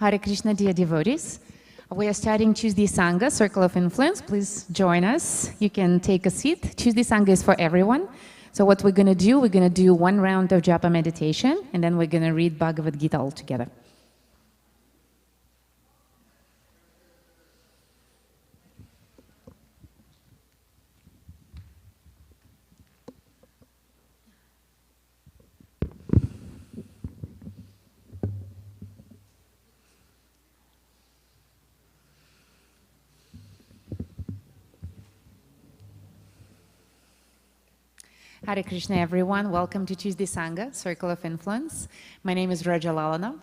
Hare Krishna, dear devotees. We are starting Tuesday Sangha, Circle of Influence. Please join us. You can take a seat. Tuesday Sangha is for everyone. So what we're going to do, we're going to do one round of japa meditation, and then we're going to read Bhagavad Gita all together. Hare Krishna, everyone. Welcome to Tuesday Sangha, Circle of Influence. My name is Raja Lalana.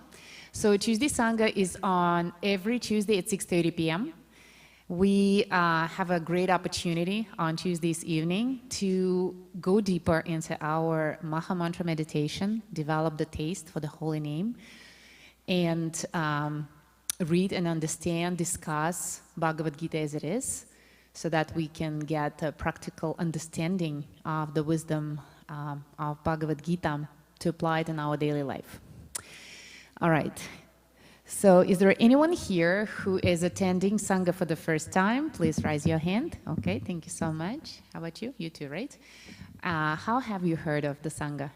So Tuesday Sangha is on every Tuesday at 6:30 p.m. We have a great opportunity on Tuesdays evening to go deeper into our Maha Mantra meditation, develop the taste for the holy name, and read and understand, discuss Bhagavad Gita as it is, so that we can get a practical understanding of the wisdom of Bhagavad Gita to apply it in our daily life. All right. So is there anyone here who is attending Sangha for the first time? Please raise your hand. Okay, thank you so much. How about you? You too, right? How have you heard of the Sangha?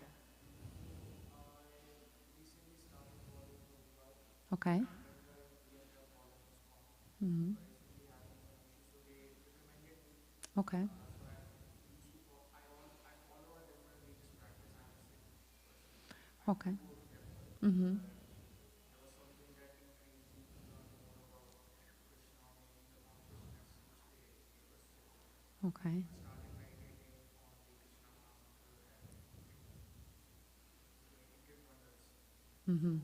Okay. Mm-hmm. Okay. Okay. Mm-hmm. Okay. Mm-hmm.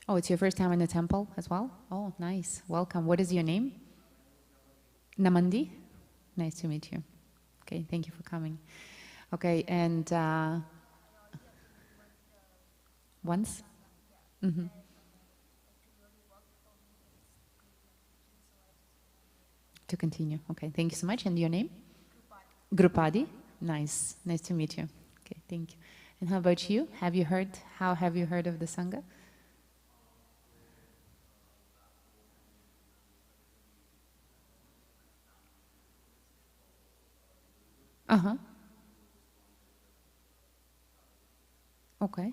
Oh, it's your first time in the temple as well? Oh, nice. Welcome. What is your name? Namandi? Nice to meet you. Okay, thank you for coming. Okay, and once? Mm-hmm. To continue. Okay, thank you so much. And your name? Grupadi. Nice. Nice to meet you. Okay, thank you. And how about you? How have you heard of the Sangha? Uh-huh. Okay.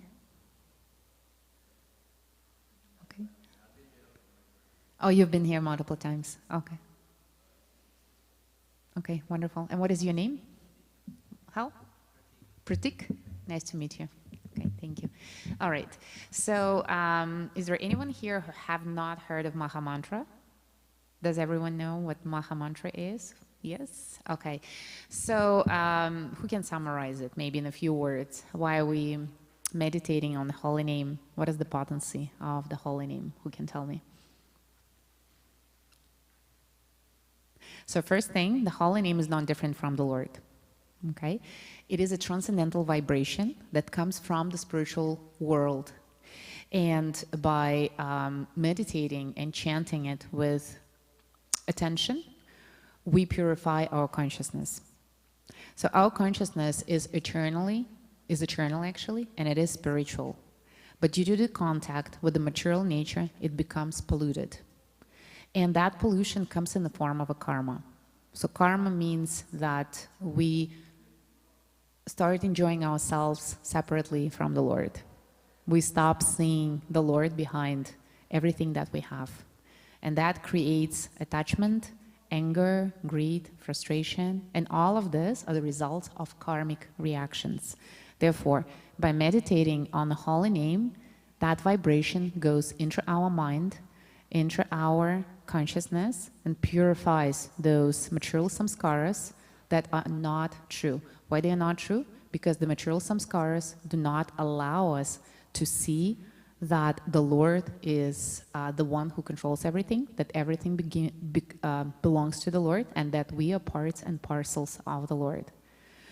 Okay. Oh, you've been here multiple times. Okay. Okay, wonderful. And what is your name? How? Pratik? Nice to meet you. Okay, thank you. All right. So, is there anyone here who have not heard of Maha Mantra? Does everyone know what Maha Mantra is? Yes? Okay. So, who can summarize it, maybe in a few words? Why are we meditating on the holy name? What is the potency of the holy name? Who can tell me? So first thing, the holy name is not different from the Lord. Okay? It is a transcendental vibration that comes from the spiritual world. And by meditating and chanting it with attention, we purify our consciousness. So our consciousness is eternal actually, and it is spiritual. But due to the contact with the material nature, it becomes polluted. And that pollution comes in the form of a karma. So karma means that we start enjoying ourselves separately from the Lord. We stop seeing the Lord behind everything that we have. And that creates attachment, anger, greed, frustration, and all of this are the results of karmic reactions. Therefore, by meditating on the holy name, that vibration goes into our mind, into our consciousness, and purifies those material samskaras that are not true. Why they are not true? Because the material samskaras do not allow us to see that the Lord is the one who controls everything, that everything belongs to the Lord, and that we are parts and parcels of the Lord.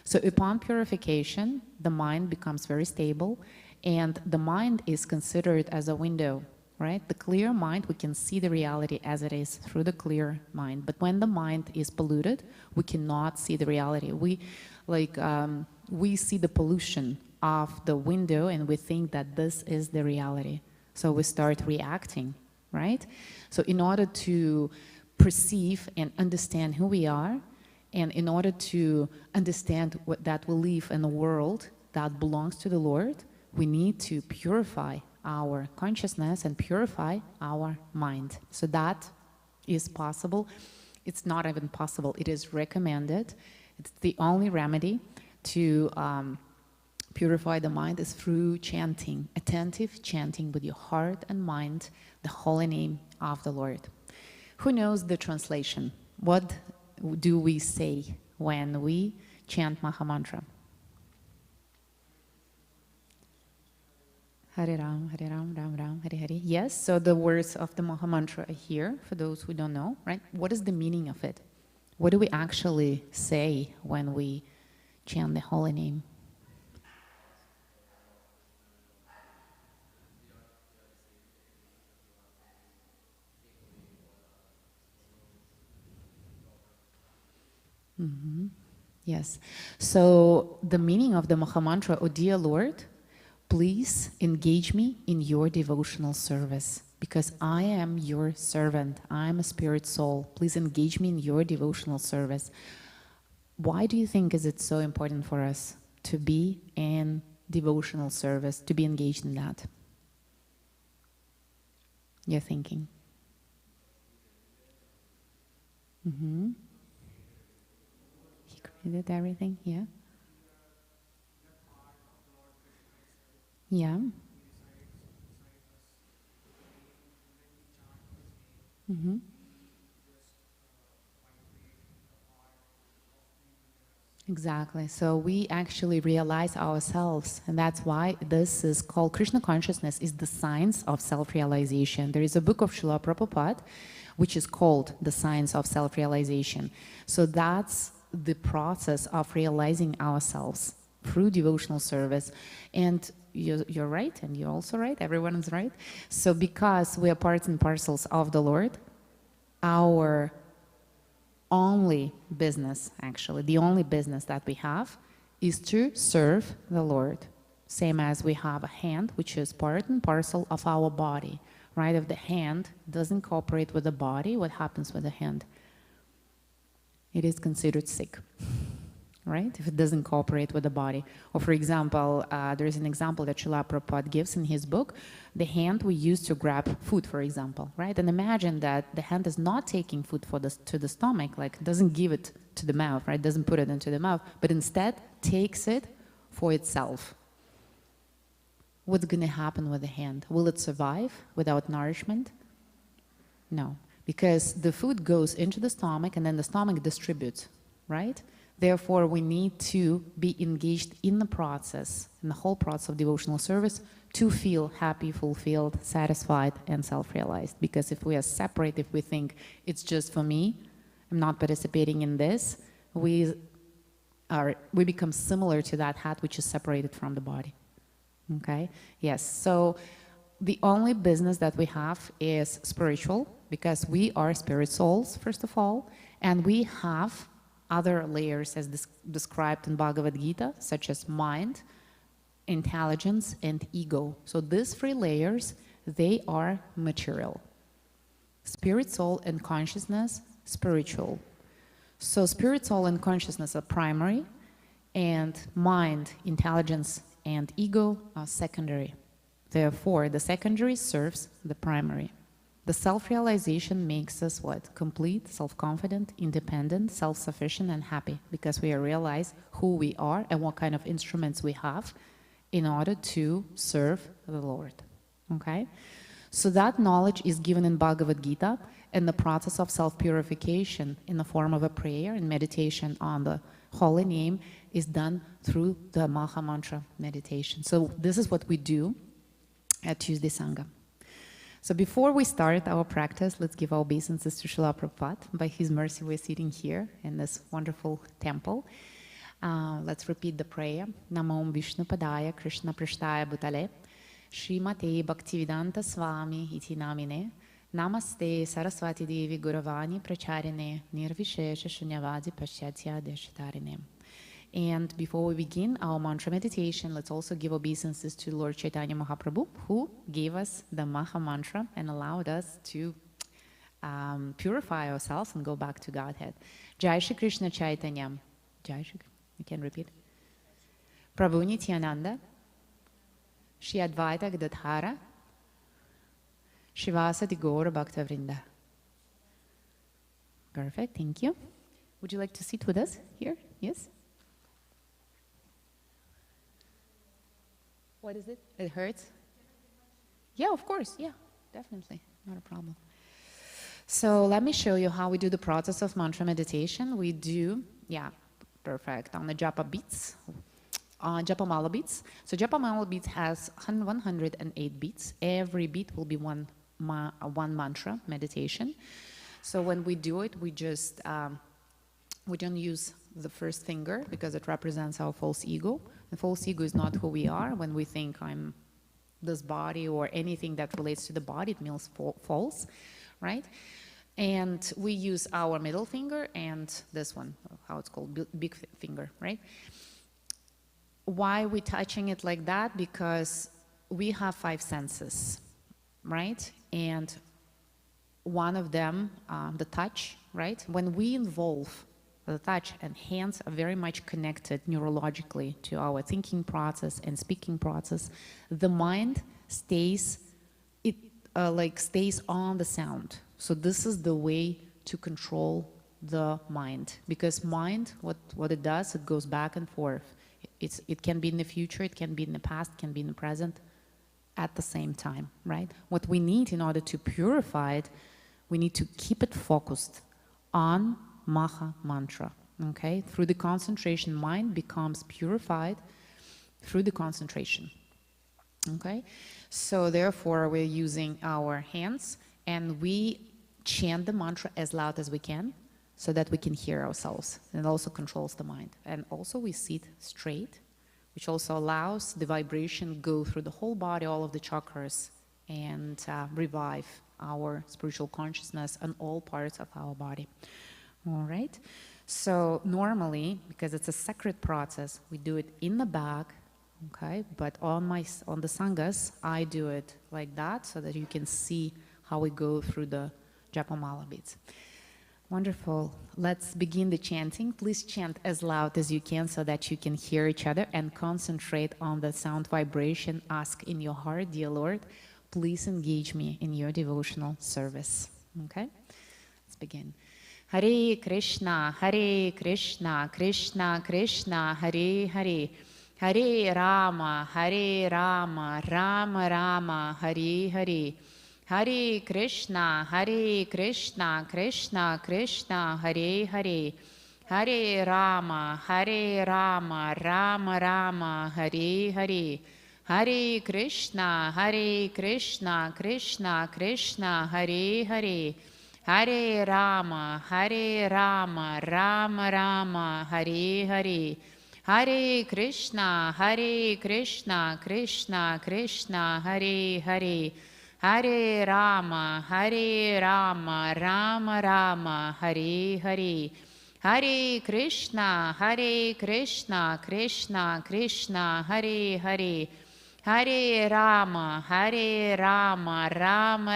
So upon purification, the mind becomes very stable, and the mind is considered as a window, right? The clear mind, we can see the reality as it is through the clear mind. But when the mind is polluted, we cannot see the reality. We see the pollution of the window and we think that this is the reality. So we start reacting, right? So in order to perceive and understand who we are, and in order to understand that we live in a world that belongs to the Lord, we need to purify our consciousness and purify our mind. So that is possible. It's not even possible. It is recommended. It's the only remedy to purify the mind is through chanting, attentive chanting with your heart and mind, the holy name of the Lord. Who knows the translation? What do we say when we chant Mahamantra? Hare Ram, Ram Ram, Hare Hare. Yes, so the words of the Mahamantra are here, for those who don't know, right? What is the meaning of it? What do we actually say when we chant the holy name? Mm-hmm. Yes. So the meaning of the Mahamantra, "O dear Lord, please engage me in your devotional service, because I am your servant. I am a spirit soul. Please engage me in your devotional service." Why do you think is it so important for us to be in devotional service, to be engaged in that? You're thinking. Mm-hmm. He created everything, yeah. Yeah. Mm-hmm. Exactly. So we actually realize ourselves, and that's why this is called Krishna consciousness, is the science of self-realization. There is a book of Srila Prabhupada which is called The Science of Self-Realization. So that's the process of realizing ourselves through devotional service. And you're right, and you're also right, everyone is right. So because we are parts and parcels of the Lord, our only business, actually, the only business that we have is to serve the Lord. Same as we have a hand, which is part and parcel of our body, right? If the hand doesn't cooperate with the body, what happens with the hand? It is considered sick, right? If it doesn't cooperate with the body. Or for example, there is an example that Srila Prabhupada gives in his book, the hand we use to grab food, for example, right? And imagine that the hand is not taking food to the stomach, like doesn't give it to the mouth, right? Doesn't put it into the mouth, but instead takes it for itself. What's going to happen with the hand? Will it survive without nourishment? No, because the food goes into the stomach and then the stomach distributes, right? Therefore, we need to be engaged in the process, in the whole process of devotional service, to feel happy, fulfilled, satisfied, and self-realized. Because if we are separate, if we think it's just for me, I'm not participating in this, we become similar to that hat which is separated from the body. Okay? Yes. So the only business that we have is spiritual, because we are spirit souls, first of all, and we have other layers as described in Bhagavad Gita, such as mind, intelligence, and ego. So these three layers, they are material. Spirit, soul, and consciousness, spiritual. So spirit, soul, and consciousness are primary, and mind, intelligence, and ego are secondary. Therefore, the secondary serves the primary. The self-realization makes us what? Complete, self-confident, independent, self-sufficient, and happy, because we realize who we are and what kind of instruments we have in order to serve the Lord. Okay? So that knowledge is given in Bhagavad Gita, and the process of self-purification in the form of a prayer and meditation on the holy name is done through the Mahamantra meditation. So this is what we do at Tuesday Sangha. So before we start our practice, let's give our obeisances to Srila Prabhupada. By his mercy, we're sitting here in this wonderful temple. Let's repeat the prayer. Namo Vishnu Padaya Krishna Prishtaya Bhutale Srimate Bhaktivedanta Swami Iti Namine Namaste Saraswati Devi Guravani Pracharine Nirvishesha Shunyavadi Paschatya Deshitarine. And before we begin our mantra meditation, let's also give obeisances to Lord Chaitanya Mahaprabhu, who gave us the Maha Mantra and allowed us to purify ourselves and go back to Godhead. Jai Shri Krishna Chaitanya. Jai Shri, you can repeat. Prabhu Nityananda, Shri Advaita Gadadhara, Shivasati Gaura Bhakta Vrinda. Perfect, thank you. Would you like to sit with us here? Yes? What is it? It hurts? Yeah, of course, yeah, definitely, not a problem. So let me show you how we do the process of mantra meditation. We do, yeah, perfect, on the japa beats, japa mala beats. So japa mala beats has 108 beats. Every beat will be one mantra meditation. So when we do it, we just, we don't use the first finger because it represents our false ego. The false ego is not who we are. When we think I'm this body or anything that relates to the body, it means false, right? And we use our middle finger and this one, how it's called, big finger, right? Why are we touching it like that? Because we have 5 senses, right? And one of them, the touch, right? When we involve the touch, and hands are very much connected neurologically to our thinking process and speaking process, the mind stays, stays on the sound. So this is the way to control the mind, because mind, what it does, it goes back and forth. It can be in the future, it can be in the past, it can be in the present at the same time, right? What we need in order to purify it, we need to keep it focused on Maha Mantra, okay? Through the concentration, mind becomes purified through the concentration, okay? So therefore, we're using our hands and we chant the mantra as loud as we can so that we can hear ourselves, and it also controls the mind. And also we sit straight, which also allows the vibration go through the whole body, all of the chakras, and revive our spiritual consciousness and all parts of our body. All right, so normally, because it's a sacred process, we do it in the back, okay? But on the sanghas, I do it like that so that you can see how we go through the japa mala beats. Wonderful. Let's begin the chanting. Please chant as loud as you can so that you can hear each other and concentrate on the sound vibration. Ask in your heart, dear Lord, please engage me in your devotional service. Okay? Let's begin. Hare Krishna, Krishna Krishna, Hare Hare, Hare Rama, Rama Rama, Hare Hare, Hare Krishna, Krishna Krishna, Hare Hare, Hare Rama, Rama Rama, Hare Hare, Hare Krishna, Krishna Krishna, Hare Hare, Hare Rama, Rama Rama, Hare Hare, Hare Krishna, Krishna Krishna, Hare Hare, Hare Rama, Rama Rama, Hare Hare, Hare Krishna, Krishna Krishna, Hare Hare, Hare Rama, Rama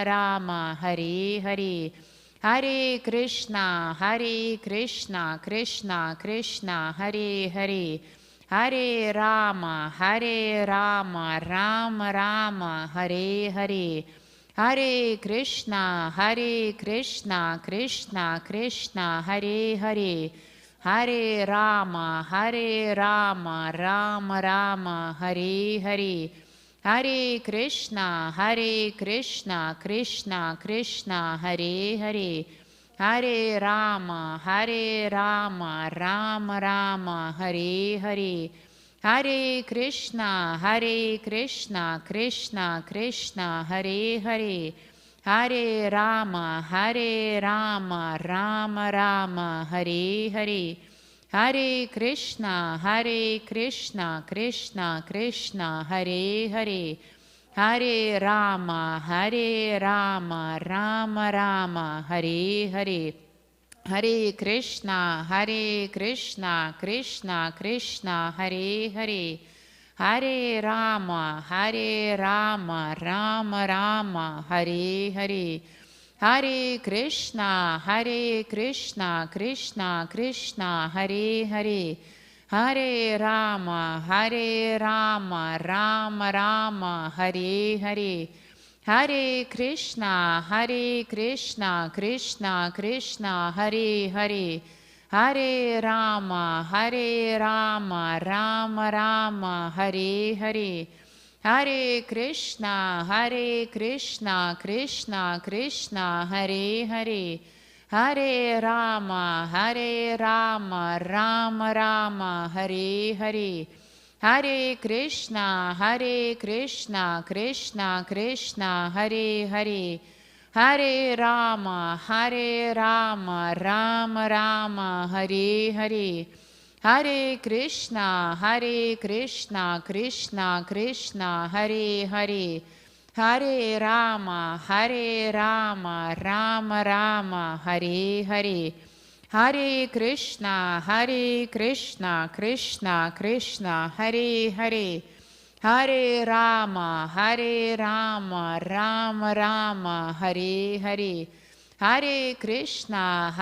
Rama, Hare Hare, Hare Krishna, Krishna Krishna, Hare Hare, Hare Rama, Rama Rama, Hare Hare, Hare Krishna, Krishna Krishna, Hare Hare, Hare Rama, Rama Rama, Hare Hare, Hare Krishna, Krishna Krishna, Hare Hare, Hare Rama, Rama Rama, Hare Hare, Hare Krishna, Krishna Krishna, Hare Hare, Hare Rama, Rama Rama, Hare Hare, Hare Krishna, Krishna Krishna, Hare Hare, Hare Rama, Rama Rama, Hare Hare, Hare Krishna, Krishna Krishna, Hare Hare, Hare Rama, Rama Rama, Hare Hare, Hare Krishna, Krishna Krishna, Hare Hare, Hare Rama, Rama Rama, Hare Hare, Hare Krishna, Krishna Krishna, Hare Hare, Hare Rama, Rama Rama, Hare Hare, Hare Krishna, Krishna Krishna, Hare Hare, Hare Rama, Rama Rama, Hare Hare, Hare Krishna, Krishna Krishna, Hare Hare, Hare Rama, Rama Rama, Hare Hare, Hare Krishna, Krishna Krishna, Hare Hare, Hare Rama, Rama Rama, Hare Hare, Hare Krishna, Krishna Krishna, Hare Hare, Hare Rama, Rama Rama, Hare Hare, Hare Krishna,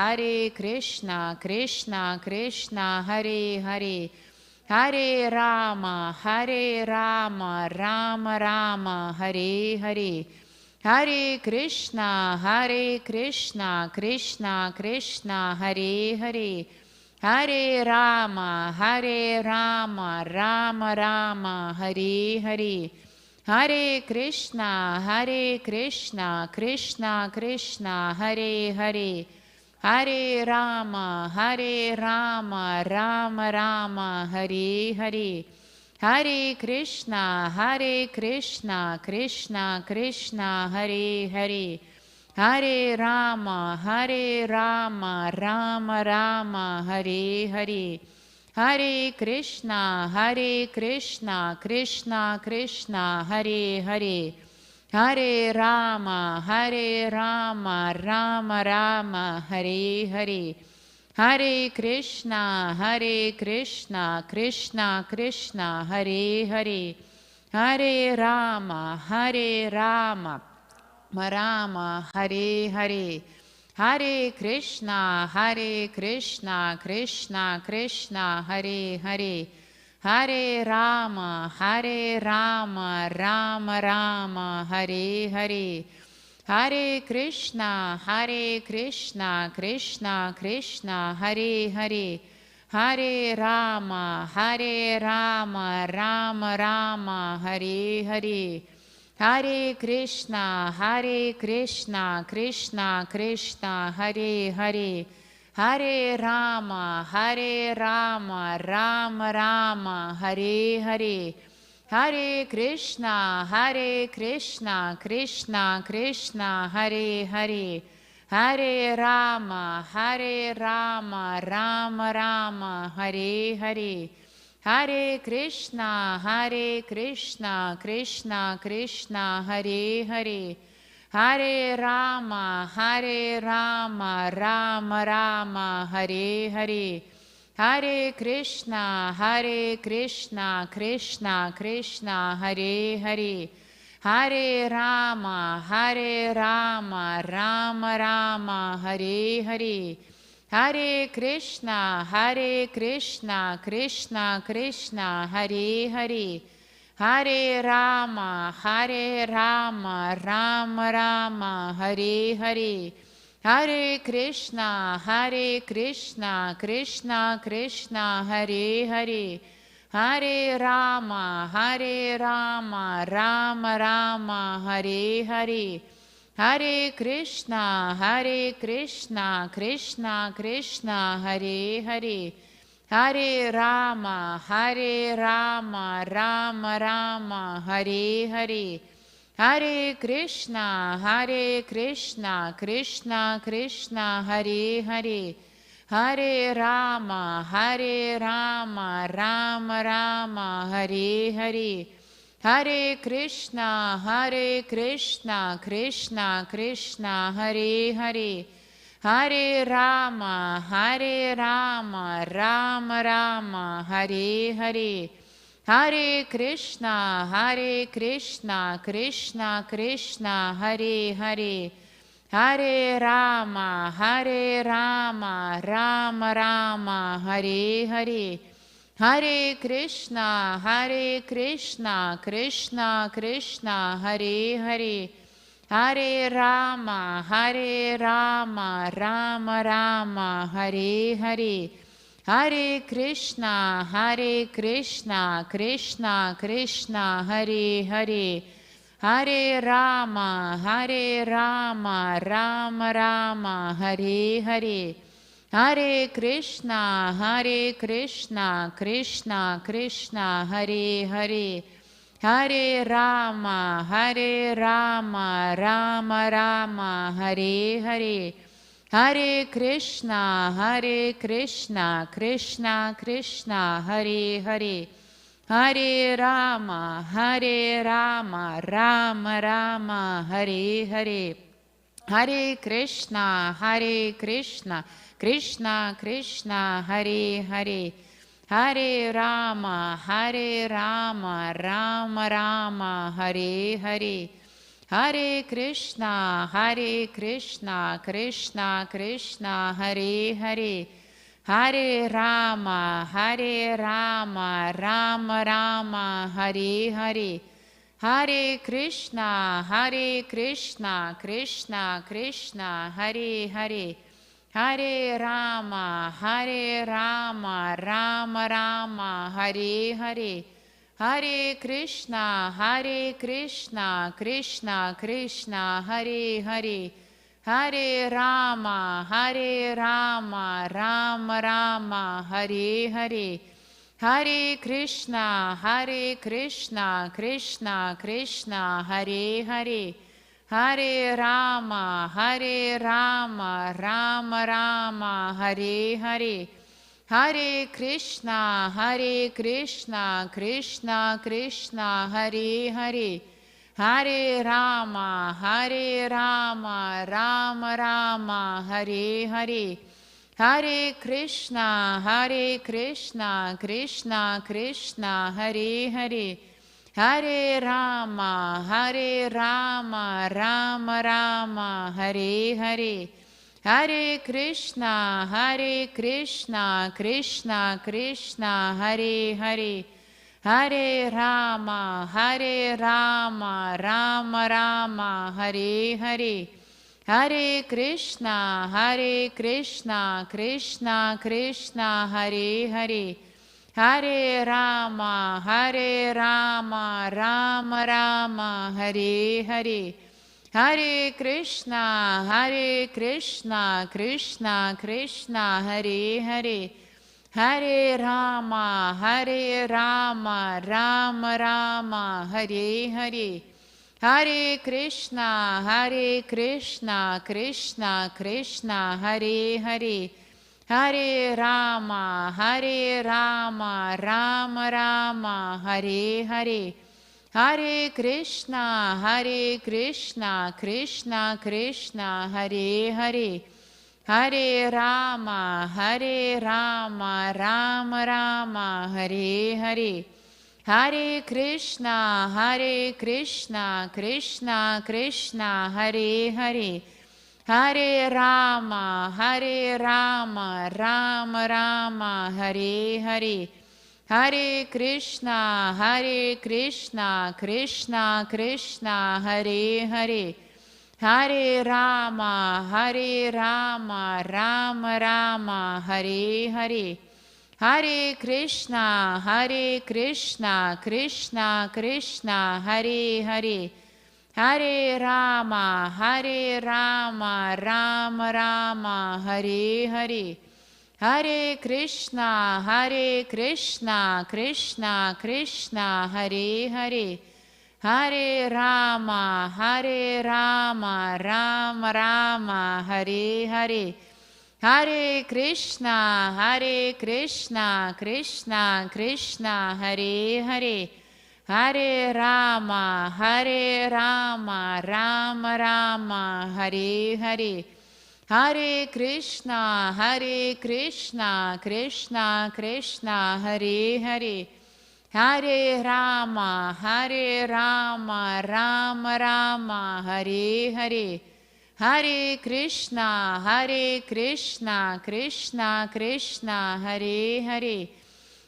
Krishna Krishna, Hare Hare, Hare Rama, Rama Rama, Hare Hare, Hare Krishna, Krishna Krishna, Hare Hare, Hare Rama, Rama Rama, Hare Hare, Hare Krishna, Krishna Krishna, Hare Hare, Hare Rama, Rama Rama, Hare Hare, Hare Krishna, Krishna Krishna, Hare Hare, Hare Rama, Rama Rama, Hare Hare, Hare Krishna, Krishna Krishna, Hare Hare, Hare Rama, Rama Rama, Hare Hare, Hare Krishna, Krishna Krishna, Hare Hare, Hare Rama, Rama Rama, Hare Hare, Hare Krishna, Krishna Krishna, Hare Hare, Hare Rama, Rama Rama, Hare Hare, Hare Krishna, Krishna Krishna, Hare Hare, Hare Rama, Rama Rama, Hare Hare, Hare Krishna, Krishna Krishna, Hare Hare, Hare Rama, Rama Rama, Hare Hare, Hare Krishna, Krishna Krishna, Hare Hare, Hare Rama, Rama Rama, Hare Hare, Hare Krishna, Krishna Krishna, Hare Hare, Hare Rama, Rama Rama, Hare Hare, Hare Krishna, Krishna Krishna, Hare Hare, Hare Rama, Rama Rama, Hare Hare, Hare Krishna, Krishna Krishna, Hare Hare, Hare Rama, Rama Rama, Hare Hare, Hare Krishna, Krishna Krishna, Hare Hare, Hare Rama, Rama Rama, Hare Hare, Hare Krishna, Krishna Krishna, Hare Hare, Hare Rama, Rama Rama, Hare Hare, Hare Krishna, Krishna Krishna, Hare Hare, Hare Rama, Rama Rama, Hare Hare, Hare Krishna, Krishna Krishna, Hare Hare, Hare Rama, Hare Rama, Rama Rama, Hare Hare. Hare Krishna, Krishna Krishna, Hare Hare. Hare Rama, Rama Rama, Hare Hare. Hare Krishna, Krishna Krishna, Hare Hare. Hare Rama, Rama Rama, Hare Hare. Hare Krishna, Krishna Krishna, Hare Hare. Hare Rama, Rama Rama, Hare Hare. Hare Krishna, Krishna Krishna, Hare Hare. Hare Rama, Rama Rama, Hare Hare. Hare Krishna, Krishna Krishna, Hare Hare. Hare Rama, Rama Rama, Hare Hare. Hare Krishna, Krishna Krishna, Hare Hare. Hare Rama, Rama Rama, Hare Hare. Hare Krishna, Krishna Krishna, Hare Hare. Hare Rama, Rama Rama, Hare Hare. Hare Krishna, Krishna Krishna, Hare Hare. Hare Rama, Rama Rama, Hare Hare. Hare Krishna, Krishna Krishna, Hare Hare. Hare Rama, Rama Rama, Hare Hare. Hare Krishna, Krishna Krishna, Hare Hare. Hare Rama, Rama Rama, Hare Hare. Hare Krishna, Krishna Krishna, Hare Hare. Hare Rama, Rama Rama, Hare Hare. Hare Krishna, Krishna Krishna, Hare Hare. Hare Rama, Rama Rama, Hare Hare. Hare Krishna, Krishna Krishna, Hare Hare. Hare Rama, Rama Rama, Hare Hare. Hare Krishna, Krishna Krishna, Hare Hare. Hare Rama, Rama Rama, Hare Hare. Hare Krishna, Krishna Krishna, Hare Hare. Hare Rama, Rama Rama, Hare Hare. Hare Krishna, Krishna Krishna, Hare Hare. Hare Rama, Rama Rama, Hare Hare. Hare Krishna, Krishna Krishna, Hare Hare. Hare Rama, Rama Rama, Hare Hare. Hare Krishna, Krishna Krishna, Hare Hare. Hare Rama, Rama Rama, Hare Hare. Hare Krishna, Krishna Krishna, Hare Hare. Hare Rama, Rama Rama, Hare Hare. Hare Krishna, Krishna Krishna, Hare Hare. Hare Rama, Rama Rama, Hare Hare. Hare Krishna, Krishna Krishna, Hare Hare. Hare Rama, Rama Rama, Hare Hare. Hare Krishna, Krishna Krishna, Hare Hare. Hare Rama, Rama Rama, Hare Hare. Hare Krishna, Krishna Krishna, Hare Hare, Hare Rama, Rama Rama, Hare Hare, Hare Krishna, Krishna Krishna, Hare Hare,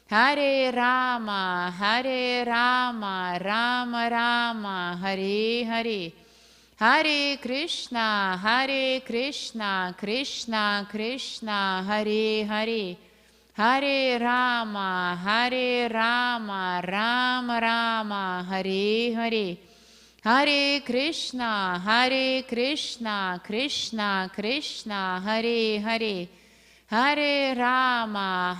Hare Rama, Rama Rama, Hare Hare, Hare Krishna, Krishna Krishna, Hare Hare, Hare Rama, Rama Rama, Hare Hare, Hare Krishna, Krishna Krishna, Hare Hare, Hare Rama,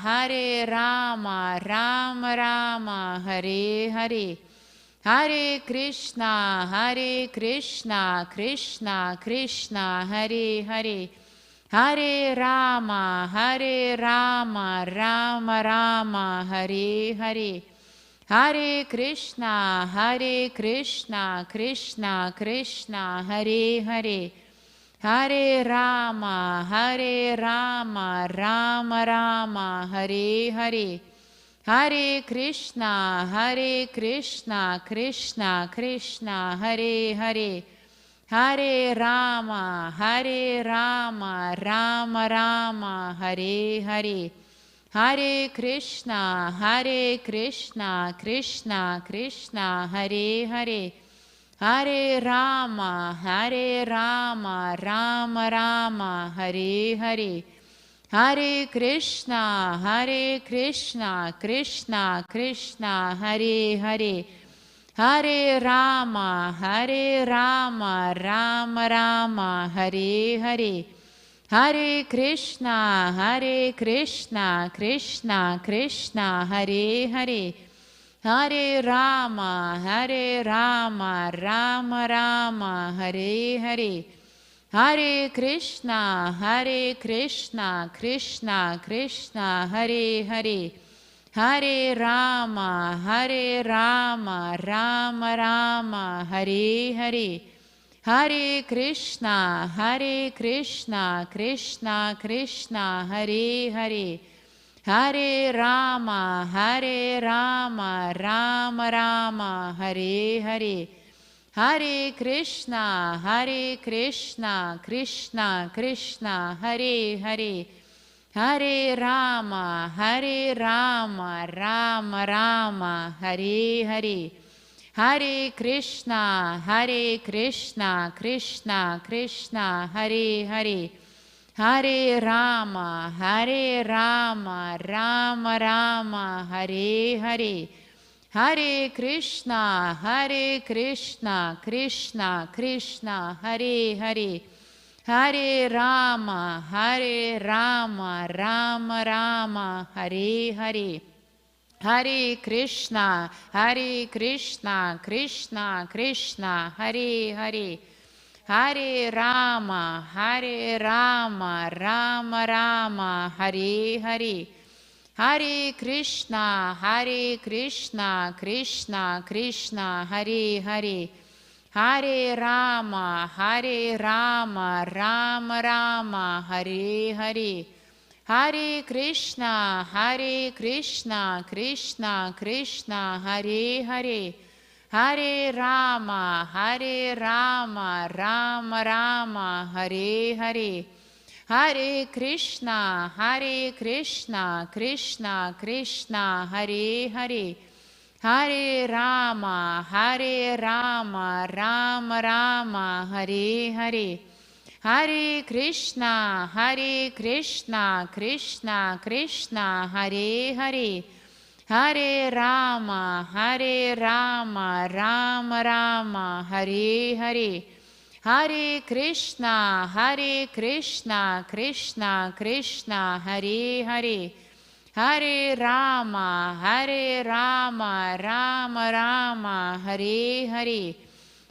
Rama Rama, Hare Hare, Hare Krishna, Krishna Krishna, Hare Hare, Hare Rama, Rama Rama, Hare Hare, Hare Krishna, Krishna Krishna, Hare Hare, Hare Rama, Rama Rama, Hare Hare, Hare Krishna, Krishna Krishna, Hare Hare, Hare Rama, Rama Rama, Hare Hare, Hare Krishna, Krishna Krishna, Hare Hare, Hare Rama, Rama Rama, Hare Hare, Hare Krishna, Krishna Krishna, Hare Hare, Hare Rama, Rama Rama, Hare Hare, Hare Krishna, Krishna Krishna, Hare Hare, Hare Rama, Rama Rama, Hare Hare, Hare Krishna, Krishna Krishna, Hare Hare, Hare Rama, Rama Rama, Hare Hare, Hare Krishna, Krishna Krishna, Hare Hare, Hare Rama, Rama Rama, Hare Hare, Hare Krishna, Krishna Krishna, Hare Hare, Hare Rama, Rama Rama, Hare Hare, Hare Krishna, Krishna Krishna, Hare Hare, Hare Rama, Rama Rama, Hare Hare, Hare Krishna, Krishna Krishna, Hare Hare, Hare Rama, Rama Rama, Hare Hare, Hare Krishna, Krishna Krishna, Hare Hare, Hare Rama, Rama Rama, Hare Hare, Hare Krishna, Krishna Krishna, Hare Hare, Hare Rama, Rama Rama, Hare Hare, Hare Krishna, Krishna Krishna, Hare Hare, Hare Rama, Rama Rama, Hare Hare, Hare Krishna, Krishna Krishna, Hare Hare, Hare Rama, Rama Rama, Hare Hare, Hare Krishna, Krishna Krishna, Hare Hare, Hare Rama, Rama Rama, Hare Hare, Hare Krishna, Krishna Krishna, Hare Hare, Hare Rama, Rama Rama, Hare Hare,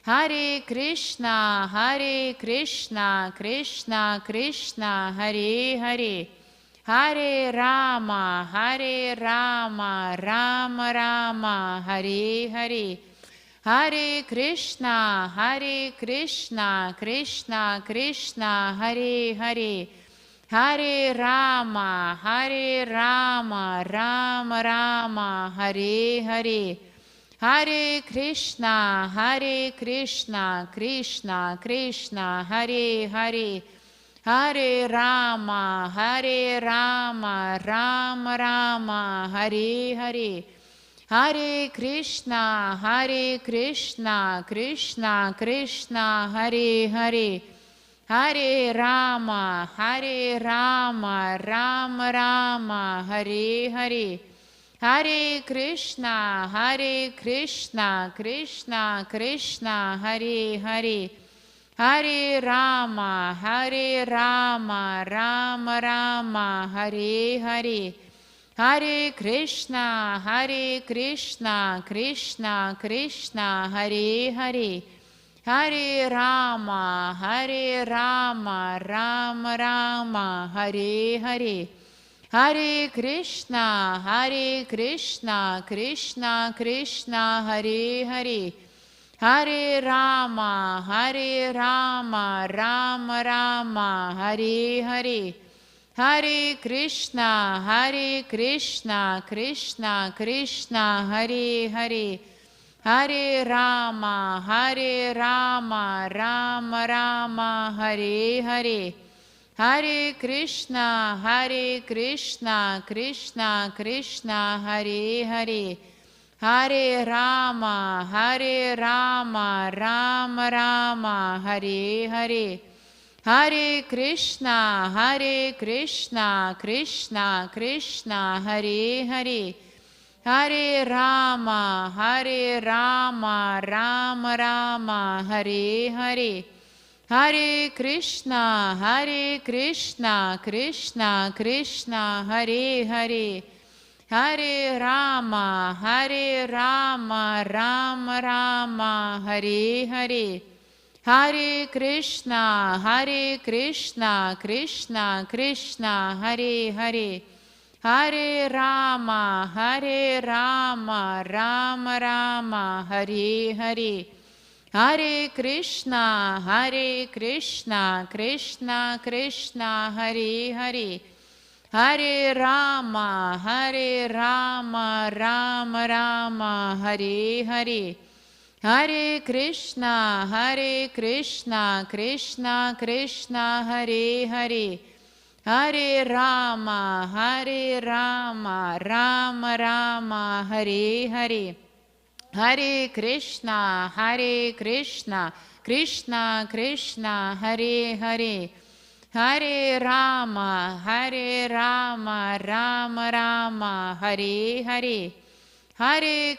Hare Krishna, Krishna Krishna, Hare Hare, Hare Rama, Rama Rama, Hare Hare, Hare Krishna, Krishna Krishna, Hare Hare, Hare Rama, Rama Rama, Hare Hare, Hare Krishna, Krishna Krishna, Hare Hare, Hare Rama, Rama Rama, Hare Hare, Hare Krishna, Krishna Krishna, Hare Hare, Hare Rama, Rama Rama, Hare Hare, Hare Krishna, Krishna Krishna, Hare Hare, Hare Rama, Rama Rama, Hare Hare, Hare Krishna, Krishna Krishna, Hare Hare, Hare Rama, Rama Rama, Hare Hare, Hare Krishna, Krishna Krishna, Hare Hare, Hare Rama, Rama Rama, Hare Hare, Hare Krishna, Krishna Krishna, Hare Hare, Hare Rama, Rama Rama, Hare Hare, Hare Krishna, Krishna Krishna, Hare Hare, Hare Rama, Rama Rama, Hare Hare, Hare Krishna, Krishna Krishna, Hare Hare, Hare Rama, Rama Rama, Hare Hare, Hare Krishna, Krishna Krishna, Hare Hare, Hare Rama, Rama Rama, Hare Hare, Hare Krishna, Krishna Krishna, Hare Hare, Hare Rama, Rama Rama, Hare Hare, Hare Krishna, Krishna Krishna, Hare Hare, Hare Rama, Rama Rama, Hare Hare, Hare Krishna, Krishna Krishna, Hare Hare, Hare Rama, Rama Rama, Hare Hare, Hare Krishna, Krishna Krishna, Hare Hare, Hare Rama, Rama Rama, Hare Hare, Hare Krishna, Krishna Krishna, Hare Hare, Hare Rama, Rama Rama, Hare Hare, Hare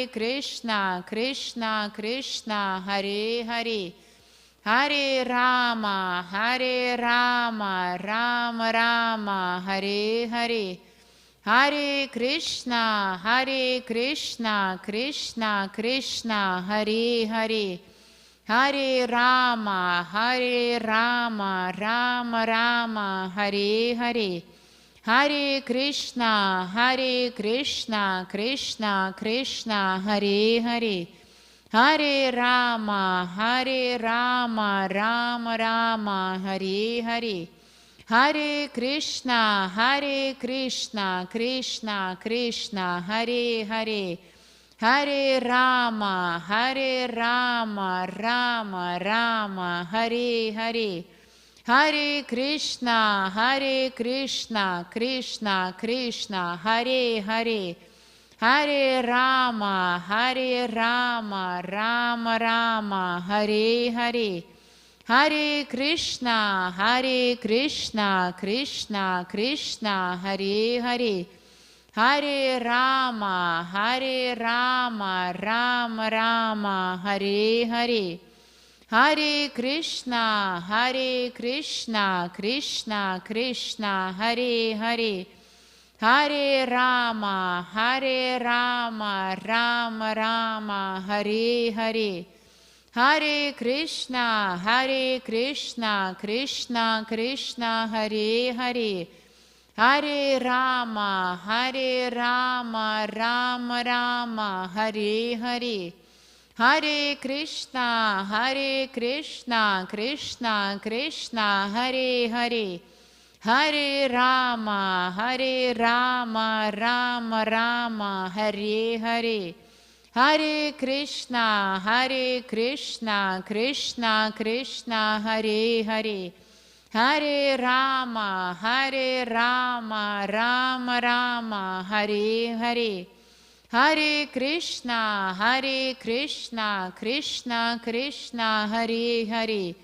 Krishna, Krishna Krishna, Hare Hare, Hare Rama, Rama Rama, Hare Hare, Hare Krishna, Krishna Krishna, Hare Hare, Hare Rama, Rama Rama, Hare Hare, Hare Krishna, Krishna Krishna, Hare Hare, Hare Rama, Rama Rama, Hare Hare, Hare Krishna, Krishna Krishna, Hare Hare, Hare Rama, Rama Rama, Hare Hare, Hare Krishna, Krishna Krishna, Hare Hare, Hare Rama, Rama Rama, Hare Hare, Hare Krishna, Krishna Krishna, Hare Hare, Hare Rama, Rama Rama, Hare Hare, Hare Krishna, Krishna Krishna, Hare Hare, Hare Rama, Hare Rama, Rama Rama, Hare Hare. Hare Krishna, Krishna Krishna, Hare Hare. Hare Rama, Rama Rama, Hare Hare. Hare Krishna, Krishna Krishna, Hare Hare. Hare Rama, Rama Rama, Hare Hare. Hare Krishna, Krishna Krishna, Hare Hare.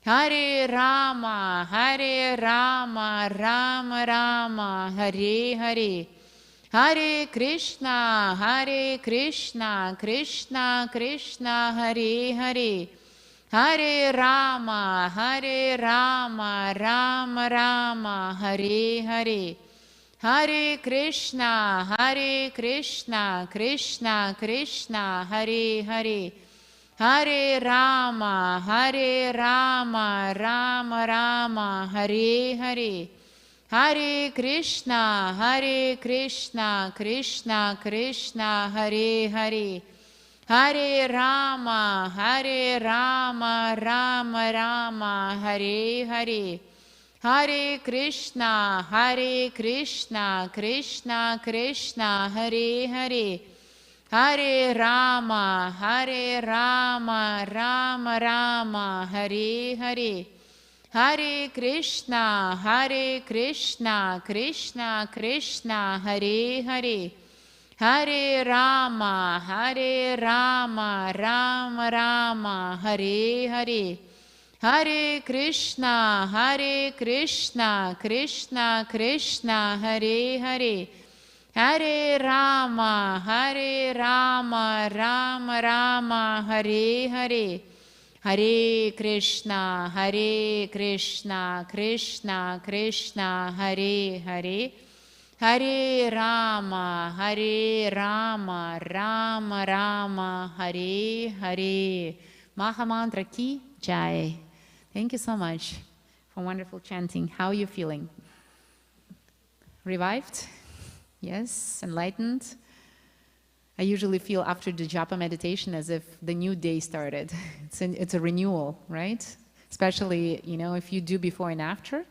Hare Rama, Rama Rama, Hare Hare. Hare Krishna, Krishna Krishna, Hare Hare. Hare Rama, Rama Rama, Hare Hare. Hare Krishna, Krishna Krishna, Hare Hare. Hare Rama, Rama Rama, Hare Hare. Hare Krishna, Krishna Krishna, Hare Hare. Hare Rama, Rama Rama, Hare Hare. Hare Krishna, Krishna Krishna, Hare Hare. Hare Rama, Rama Rama, Hare Hare. Hare Krishna, Krishna Krishna, Hare Hare. Hare Rama, Rama Rama, Hare Hare. Hare Krishna, Krishna Krishna, Hare Hare. Hare Rama, Rama Rama, Hare Hare. Hare Krishna, Krishna Krishna, Hare Hare. Hare Rama, Rama Rama, Hare Hare. Mahamantra ki jai. Thank you so much for wonderful chanting. How are you feeling? Revived? Yes, enlightened. I usually feel after the japa meditation as if the new day started. It's a renewal, right? Especially, if you do before and after.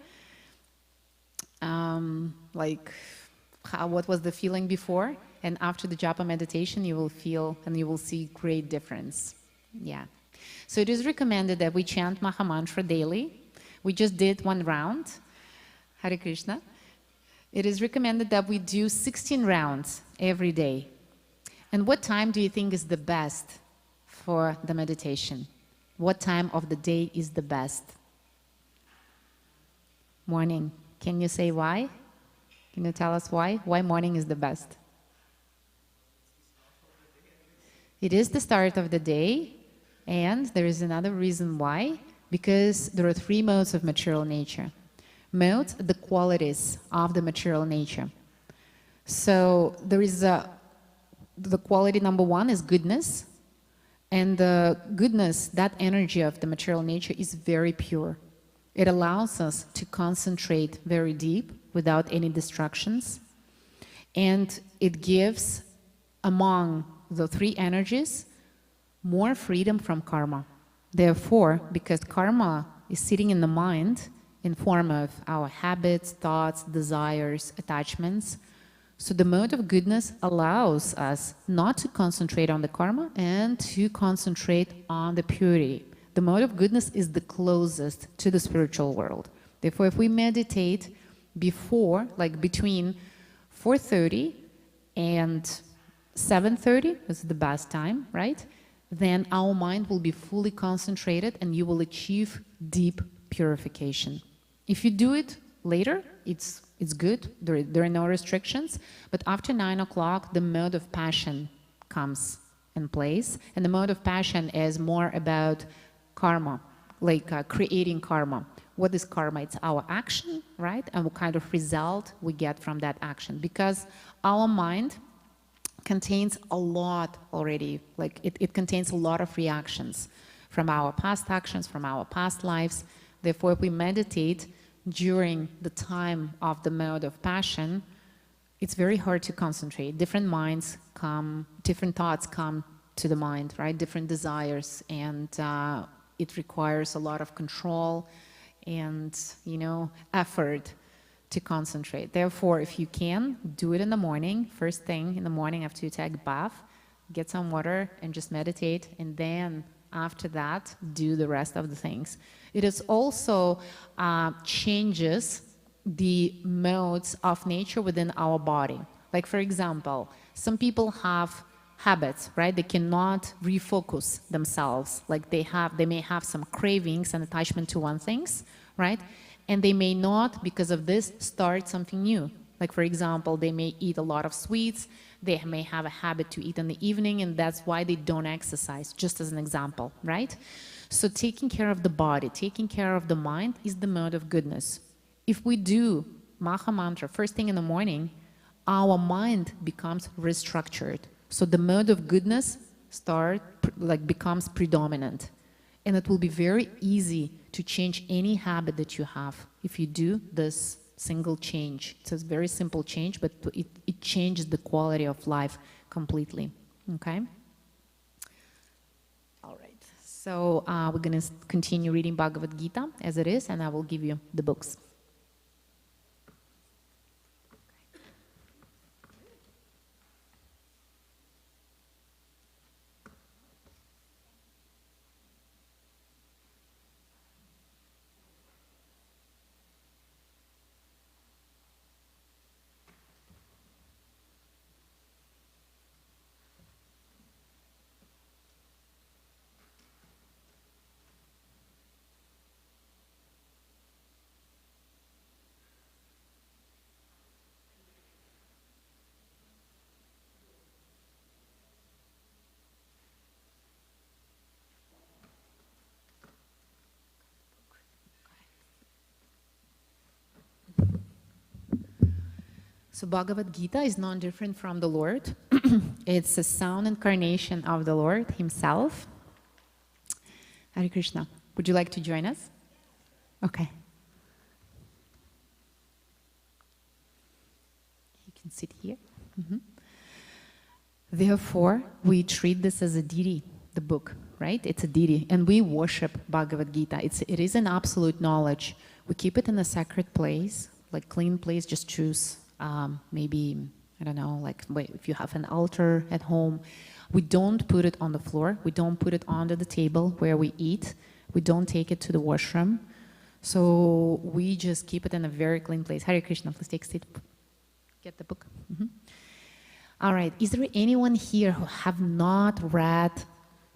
What was the feeling before? And after the japa meditation, you will feel and you will see great difference. Yeah. So it is recommended that we chant Mahamantra daily. We just did one round. Hare Krishna. It is recommended that we do 16 rounds every day. And what time do you think is the best for the meditation? What time of the day is the best? Morning. Can you say why? Can you tell us why? Why morning is the best? It is the start of the day, and there is another reason why. Because there are three modes of material nature. Modes, the qualities of the material nature. So there is the quality number one is goodness. And the goodness, that energy of the material nature is very pure. It allows us to concentrate very deep without any distractions. And it gives, among the three energies, more freedom from karma. Therefore, because karma is sitting in the mind in form of our habits, thoughts, desires, attachments, so the mode of goodness allows us not to concentrate on the karma and to concentrate on the purity. The mode of goodness is the closest to the spiritual world. Therefore, if we meditate before, like between 4:30 and 7:30, this is the best time, right? Then our mind will be fully concentrated and you will achieve deep purification. If you do it later, it's good. There are no restrictions. But after 9 o'clock, the mode of passion comes in place. And the mode of passion is more about karma, like creating karma. What is karma? It's our action, right? And what kind of result we get from that action. Because our mind contains a lot already, like it contains a lot of reactions from our past actions, from our past lives. Therefore, if we meditate during the time of the mode of passion, it's very hard to concentrate. Different minds come, different thoughts come to the mind, right? Different desires, and it requires a lot of control and, you know, effort to concentrate. Therefore, if you can, do it in the morning, first thing in the morning after you take a bath, get some water and just meditate, and then after that, do the rest of the things. It is also changes the modes of nature within our body. Like, for example, some people have habits, right? They cannot refocus themselves. Like they may have some cravings and attachment to one things, right? And they may not, because of this, start something new. Like, for example, they may eat a lot of sweets, they may have a habit to eat in the evening, and that's why they don't exercise, just as an example, right? So taking care of the body, taking care of the mind is the mode of goodness. If we do Maha Mantra first thing in the morning, our mind becomes restructured. So the mode of goodness becomes predominant. And it will be very easy to change any habit that you have if you do this single change. It's a very simple change, but it changes the quality of life completely, okay? All right, so we're gonna continue reading Bhagavad Gita as it is, and I will give you the books. So Bhagavad Gita is not different from the Lord. It's a sound incarnation of the Lord himself. Hare Krishna. Would you like to join us? Okay. You can sit here. Therefore, we treat this as a deity, the book, right? It's a deity, and we worship Bhagavad Gita. It is an absolute knowledge. We keep it in a sacred place, like clean place, just choose maybe, I don't know, like if you have an altar at home. We don't put it on the floor. We don't put it under the table where we eat. We don't take it to the washroom. So we just keep it in a very clean place. Hare Krishna, please take a seat. Get the book. All right, is there anyone here who have not read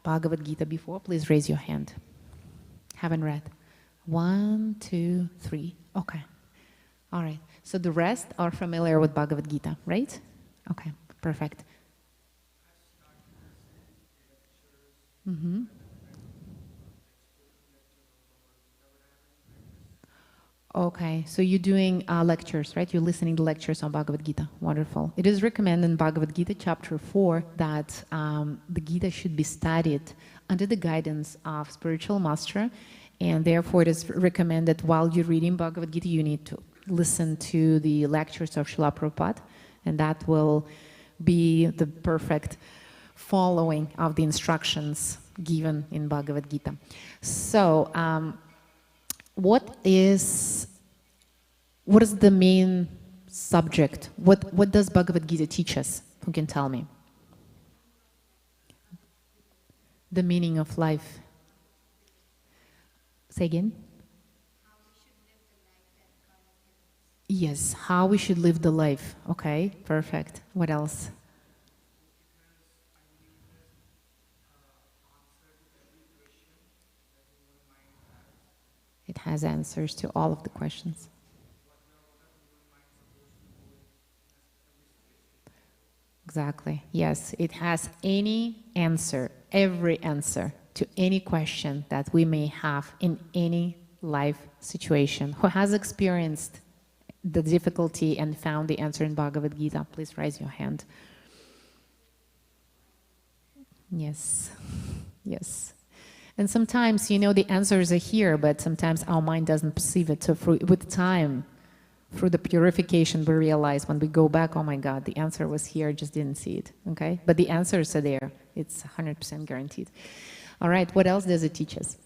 Bhagavad Gita before? Please raise your hand. Haven't read. 1, 2, 3. Okay. All right. So the rest are familiar with Bhagavad Gita, right? Okay, perfect. Okay, so you're doing lectures, right? You're listening to lectures on Bhagavad Gita. Wonderful. It is recommended in Bhagavad Gita chapter 4 that the Gita should be studied under the guidance of spiritual master, and therefore it is recommended while you're reading Bhagavad Gita, you need to listen to the lectures of Srila Prabhupada, and that will be the perfect following of the instructions given in Bhagavad Gita. So, what is the main subject? What does Bhagavad Gita teach us? Who can tell me? The meaning of life. Say again? Yes, how we should live the life. Okay, perfect. What else? It has answers to all of the questions. Exactly. Yes, it has any answer, every answer to any question that we may have in any life situation. Who has experienced the difficulty and found the answer in Bhagavad Gita? Please raise your hand. Yes, yes. And sometimes, the answers are here, but sometimes our mind doesn't perceive it. So with time, through the purification, we realize when we go back, oh my God, the answer was here, I just didn't see it, okay? But the answers are there. It's 100% guaranteed. All right, what else does it teach us?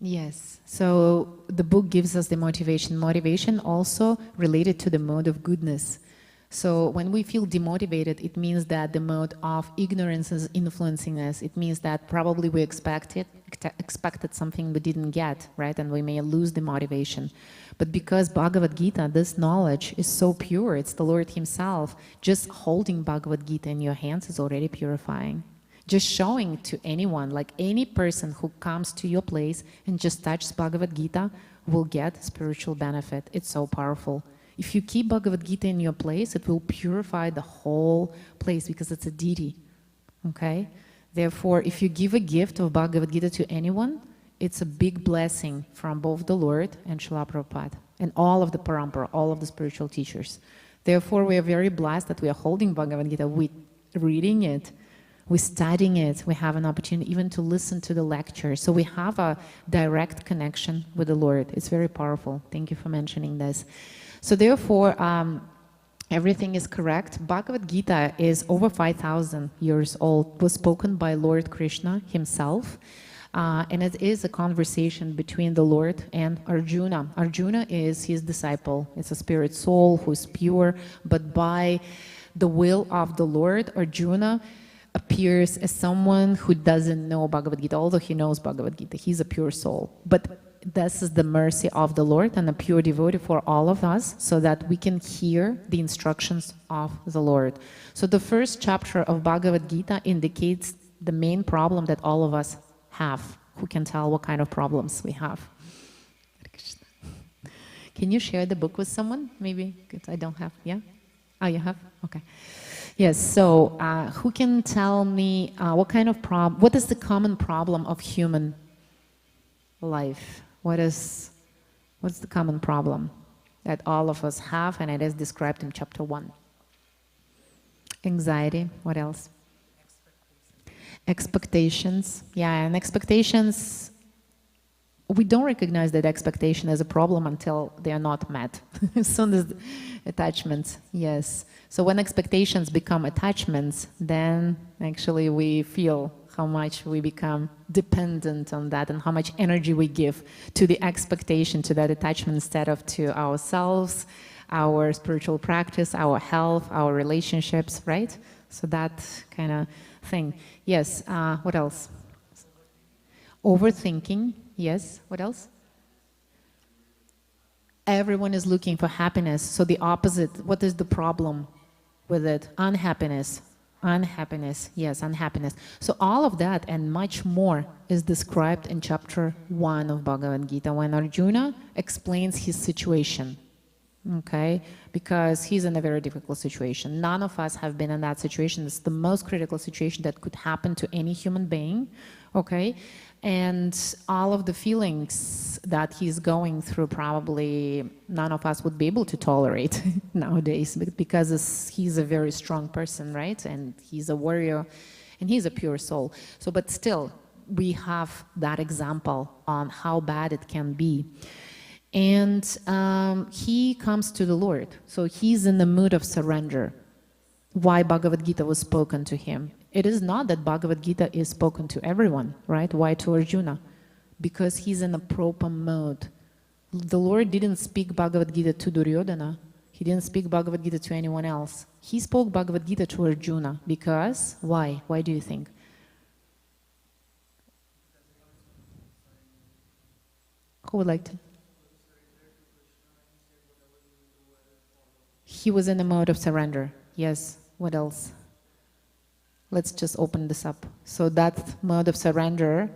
Yes, so the book gives us the motivation. Motivation also related to the mode of goodness. So when we feel demotivated, it means that the mode of ignorance is influencing us. It means that probably we expected something we didn't get, right? And we may lose the motivation. But because Bhagavad Gita, this knowledge is so pure, it's the Lord Himself, just holding Bhagavad Gita in your hands is already purifying. Just showing to anyone, like any person who comes to your place and just touches Bhagavad Gita will get spiritual benefit. It's so powerful. If you keep Bhagavad Gita in your place, it will purify the whole place because it's a deity, okay? Therefore, if you give a gift of Bhagavad Gita to anyone, it's a big blessing from both the Lord and Srila Prabhupada and all of the Parampara, all of the spiritual teachers. Therefore, we are very blessed that we are holding Bhagavad Gita, we're reading it, we're studying it, we have an opportunity even to listen to the lecture. So we have a direct connection with the Lord. It's very powerful. Thank you for mentioning this. So therefore, everything is correct. Bhagavad Gita is over 5,000 years old. It was spoken by Lord Krishna himself. And it is a conversation between the Lord and Arjuna. Arjuna is his disciple. It's a spirit soul who's pure, but by the will of the Lord, Arjuna appears as someone who doesn't know Bhagavad Gita, although he knows Bhagavad Gita. He's a pure soul. But this is the mercy of the Lord and a pure devotee for all of us so that we can hear the instructions of the Lord. So the first chapter of Bhagavad Gita indicates the main problem that all of us have. Who can tell what kind of problems we have? Can you share the book with someone? Maybe, because I don't have, yeah? Oh, you have? Okay. Yes, so who can tell me what kind of what is the common problem of human life? What's the common problem that all of us have, and it is described in chapter 1? Anxiety. What else? Expectations. Yeah, and expectations, we don't recognize that expectation as a problem until they are not met. As soon as attachments, yes. So when expectations become attachments, then actually we feel how much we become dependent on that and how much energy we give to the expectation, to that attachment, instead of to ourselves, our spiritual practice, our health, our relationships, right? So that kind of thing. Yes, what else? Overthinking, yes. What else? Everyone is looking for happiness. So the opposite, what is the problem with it? Unhappiness. Unhappiness, yes, unhappiness. So all of that and much more is described in chapter 1 of Bhagavad Gita when Arjuna explains his situation, okay? Because he's in a very difficult situation. None of us have been in that situation. It's the most critical situation that could happen to any human being, okay? And all of the feelings that he's going through, probably none of us would be able to tolerate nowadays, because he's a very strong person, right? And he's a warrior, and he's a pure soul. So, but still, we have that example on how bad it can be. And he comes to the Lord. So he's in the mood of surrender. Why Bhagavad Gita was spoken to him? It is not that Bhagavad Gita is spoken to everyone, right? Why to Arjuna? Because he's in a proper mode. The Lord didn't speak Bhagavad Gita to Duryodhana. He didn't speak Bhagavad Gita to anyone else. He spoke Bhagavad Gita to Arjuna. Because, why? Why do you think? Who would like to? He was in a mode of surrender. Yes. What else? Let's just open this up. So that mode of surrender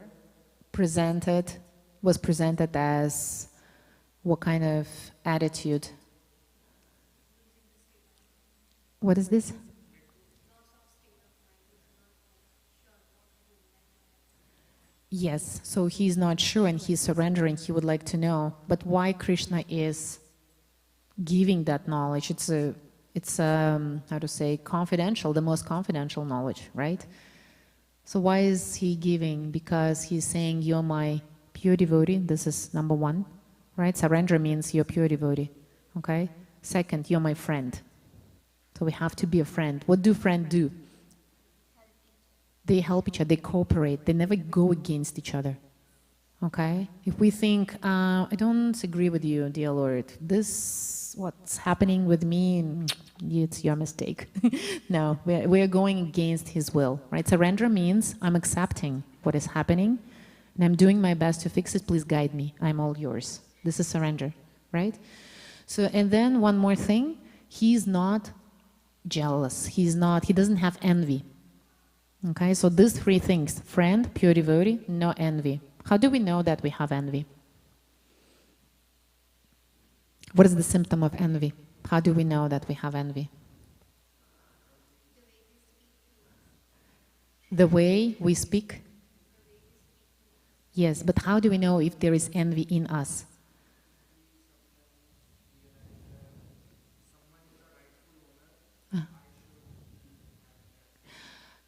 was presented as what kind of attitude? What is this? Yes, so he's not sure and he's surrendering, he would like to know. But why Krishna is giving that knowledge? It's how to say, confidential, the most confidential knowledge, right? So why is he giving? Because he's saying, you're my pure devotee. This is number one, right? Surrender means you're pure devotee, okay? Second, you're my friend. So we have to be a friend. What do friends do? They help each other, they cooperate, they never go against each other, okay? If we think, I don't agree with you, dear Lord, this, what's happening with me, it's your mistake. No, we're going against His will, right? Surrender means I'm accepting what is happening and I'm doing my best to fix it, please guide me, I'm all yours. This is surrender, right? So, and then one more thing, he's not jealous, he doesn't have envy. Okay, so these three things, friend, pure devotee, no envy. How do we know that we have envy? What is the symptom of envy? How do we know that we have envy? The way we speak? Yes, but how do we know if there is envy in us?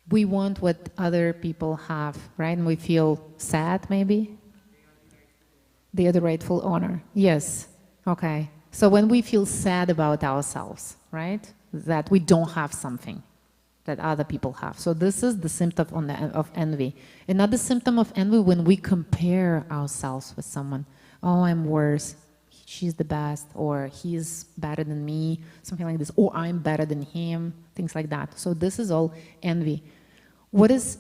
We want what other people have, right? And we feel sad, maybe? They are the rightful owner. Yes. Okay. So when we feel sad about ourselves, right? That we don't have something that other people have. So this is the symptom of envy. Another symptom of envy when we compare ourselves with someone. Oh, I'm worse. She's the best, or he's better than me, something like this. Or I'm better than him, things like that. So this is all envy. What is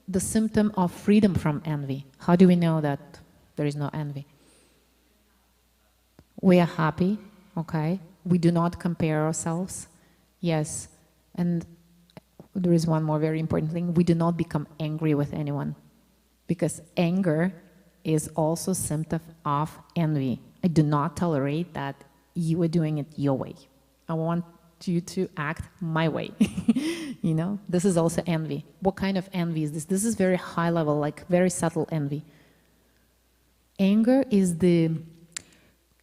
the symptom of freedom from envy? How do we know that there is no envy? We are happy, okay? We do not compare ourselves, yes. And there is one more very important thing. We do not become angry with anyone, because anger is also a symptom of envy. I do not tolerate that you are doing it your way. I want you to act my way. You know, this is also envy. What kind of envy is this? This is very high level, like very subtle envy. Anger is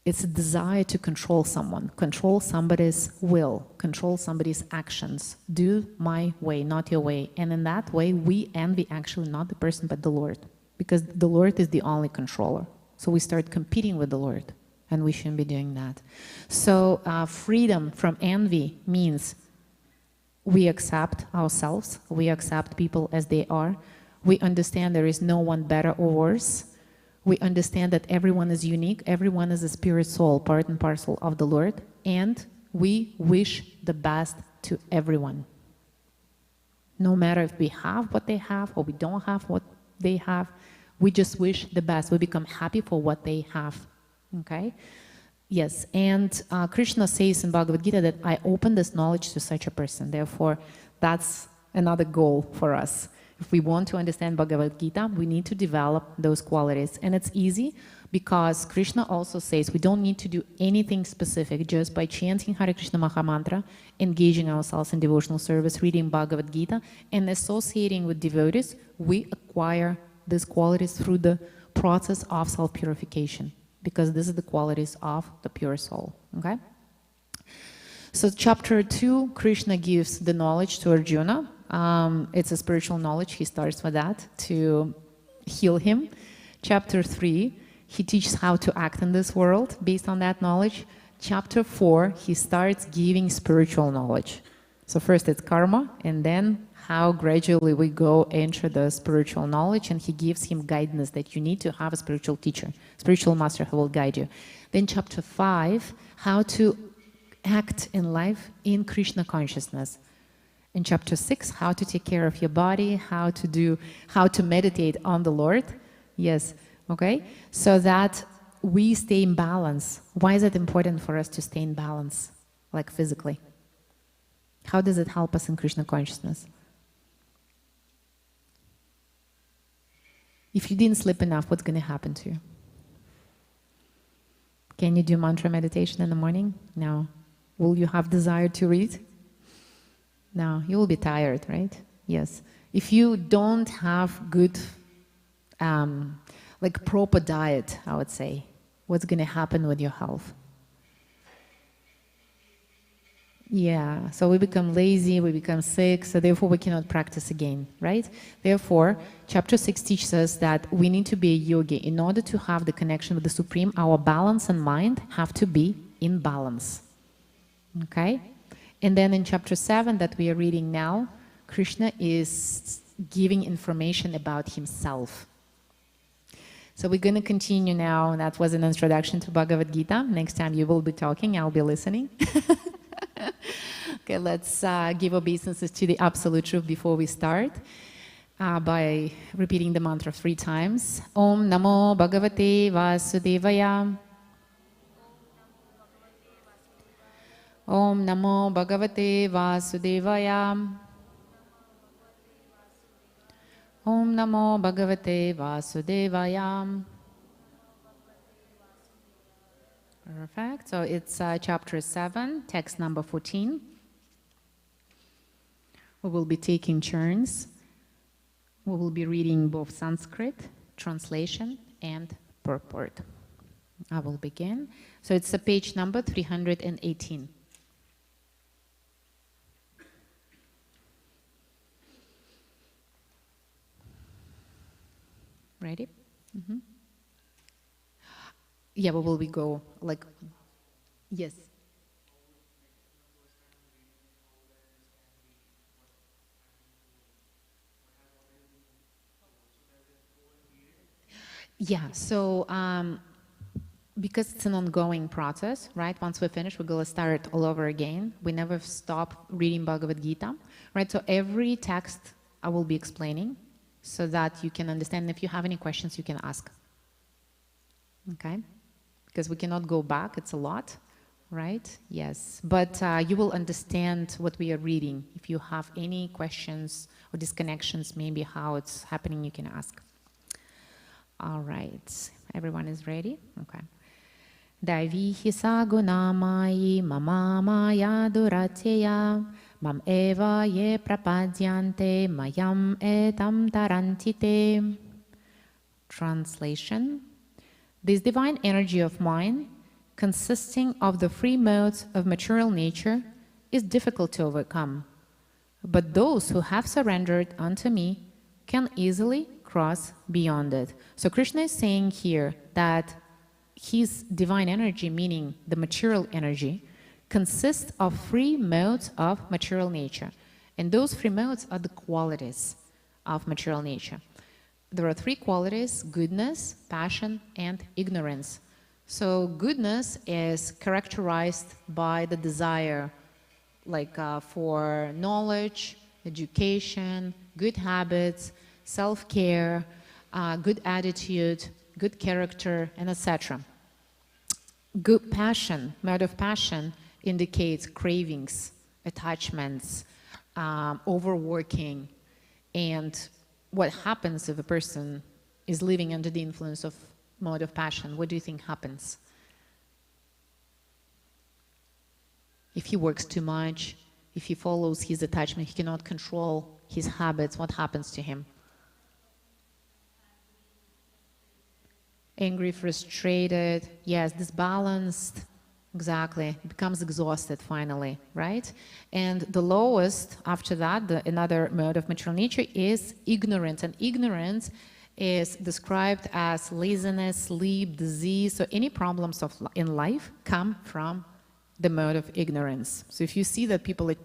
it's a desire to control someone, control somebody's will, control somebody's actions. Do my way, not your way. And in that way, we envy actually not the person, but the Lord, because the Lord is the only controller. So we start competing with the Lord, and we shouldn't be doing that. So freedom from envy means we accept ourselves, we accept people as they are, we understand there is no one better or worse, we understand that everyone is unique, everyone is a spirit soul, part and parcel of the Lord, and we wish the best to everyone. No matter if we have what they have or we don't have what they have, we just wish the best, we become happy for what they have, okay? Yes, and Krishna says in Bhagavad Gita that I open this knowledge to such a person. Therefore, that's another goal for us. If we want to understand Bhagavad Gita, we need to develop those qualities. And it's easy because Krishna also says we don't need to do anything specific. Just by chanting Hare Krishna Maha Mantra, engaging ourselves in devotional service, reading Bhagavad Gita, and associating with devotees, we acquire these qualities through the process of self-purification, because this is the qualities of the pure soul, okay? So chapter 2, Krishna gives the knowledge to Arjuna. It's a spiritual knowledge, he starts with that to heal him. Chapter 3, he teaches how to act in this world based on that knowledge. Chapter 4, he starts giving spiritual knowledge. So first it's karma, and then how gradually we go enter the spiritual knowledge, and he gives him guidance that you need to have a spiritual teacher, spiritual master who will guide you. Then chapter 5, how to act in life in Krishna consciousness. In chapter 6, how to take care of your body, how to meditate on the Lord. Yes, okay? So that we stay in balance. Why is it important for us to stay in balance, like physically? How does it help us in Krishna consciousness? If you didn't sleep enough, what's going to happen to you? Can you do mantra meditation in the morning? No. Will you have desire to read? No. You will be tired, right? Yes. If you don't have good, like proper diet, I would say, what's going to happen with your health? Yeah, so we become lazy, we become sick, so therefore we cannot practice again, right? Therefore, chapter 6 teaches us that we need to be a yogi. In order to have the connection with the Supreme, our balance and mind have to be in balance. Okay? And then in chapter 7 that we are reading now, Krishna is giving information about himself. So we're going to continue now. That was an introduction to Bhagavad Gita. Next time you will be talking, I'll be listening. Okay, let's give obeisances to the Absolute Truth before we start by repeating the mantra 3 times. Om Namo Bhagavate Vasudevaya. Om Namo Bhagavate Vasudevaya. Om Namo Bhagavate Vasudevaya. Perfect. So it's chapter 7, text number 14. We will be taking turns. We will be reading both Sanskrit, translation, and purport. I will begin. So it's page number 318. Ready? Mm-hmm. Yeah, but will we go like, yes. Yeah, so because it's an ongoing process, right? Once we finish, we're going to start all over again. We never stop reading Bhagavad Gita, right? So every text I will be explaining so that you can understand. If you have any questions, you can ask. Okay? Because we cannot go back, it's a lot, right? Yes, but you will understand what we are reading. If you have any questions or disconnections, maybe how it's happening, you can ask. All right, everyone is ready? Okay. Daivihi sagunamayi mama maya duratya mam eva ye prapadyante mayam etam tarantite. Translation. This divine energy of mine, consisting of the 3 modes of material nature, is difficult to overcome. But those who have surrendered unto me can easily cross beyond it. So Krishna is saying here that his divine energy, meaning the material energy, consists of 3 modes of material nature. And those 3 modes are the qualities of material nature. There are 3 qualities: goodness, passion, and ignorance. So goodness is characterized by the desire like for knowledge, education, good habits, self-care, good attitude, good character, and etc. Good passion, mode of passion, indicates cravings, attachments, overworking, and what happens if a person is living under the influence of mode of passion? What do you think happens? If he works too much, if he follows his attachment, he cannot control his habits, what happens to him? Angry, frustrated, yes, disbalanced, exactly, becomes exhausted finally, right? And the lowest after that, another mode of material nature is ignorance, and ignorance is described as laziness, sleep, disease, so any problems in life come from the mode of ignorance. So if you see that people are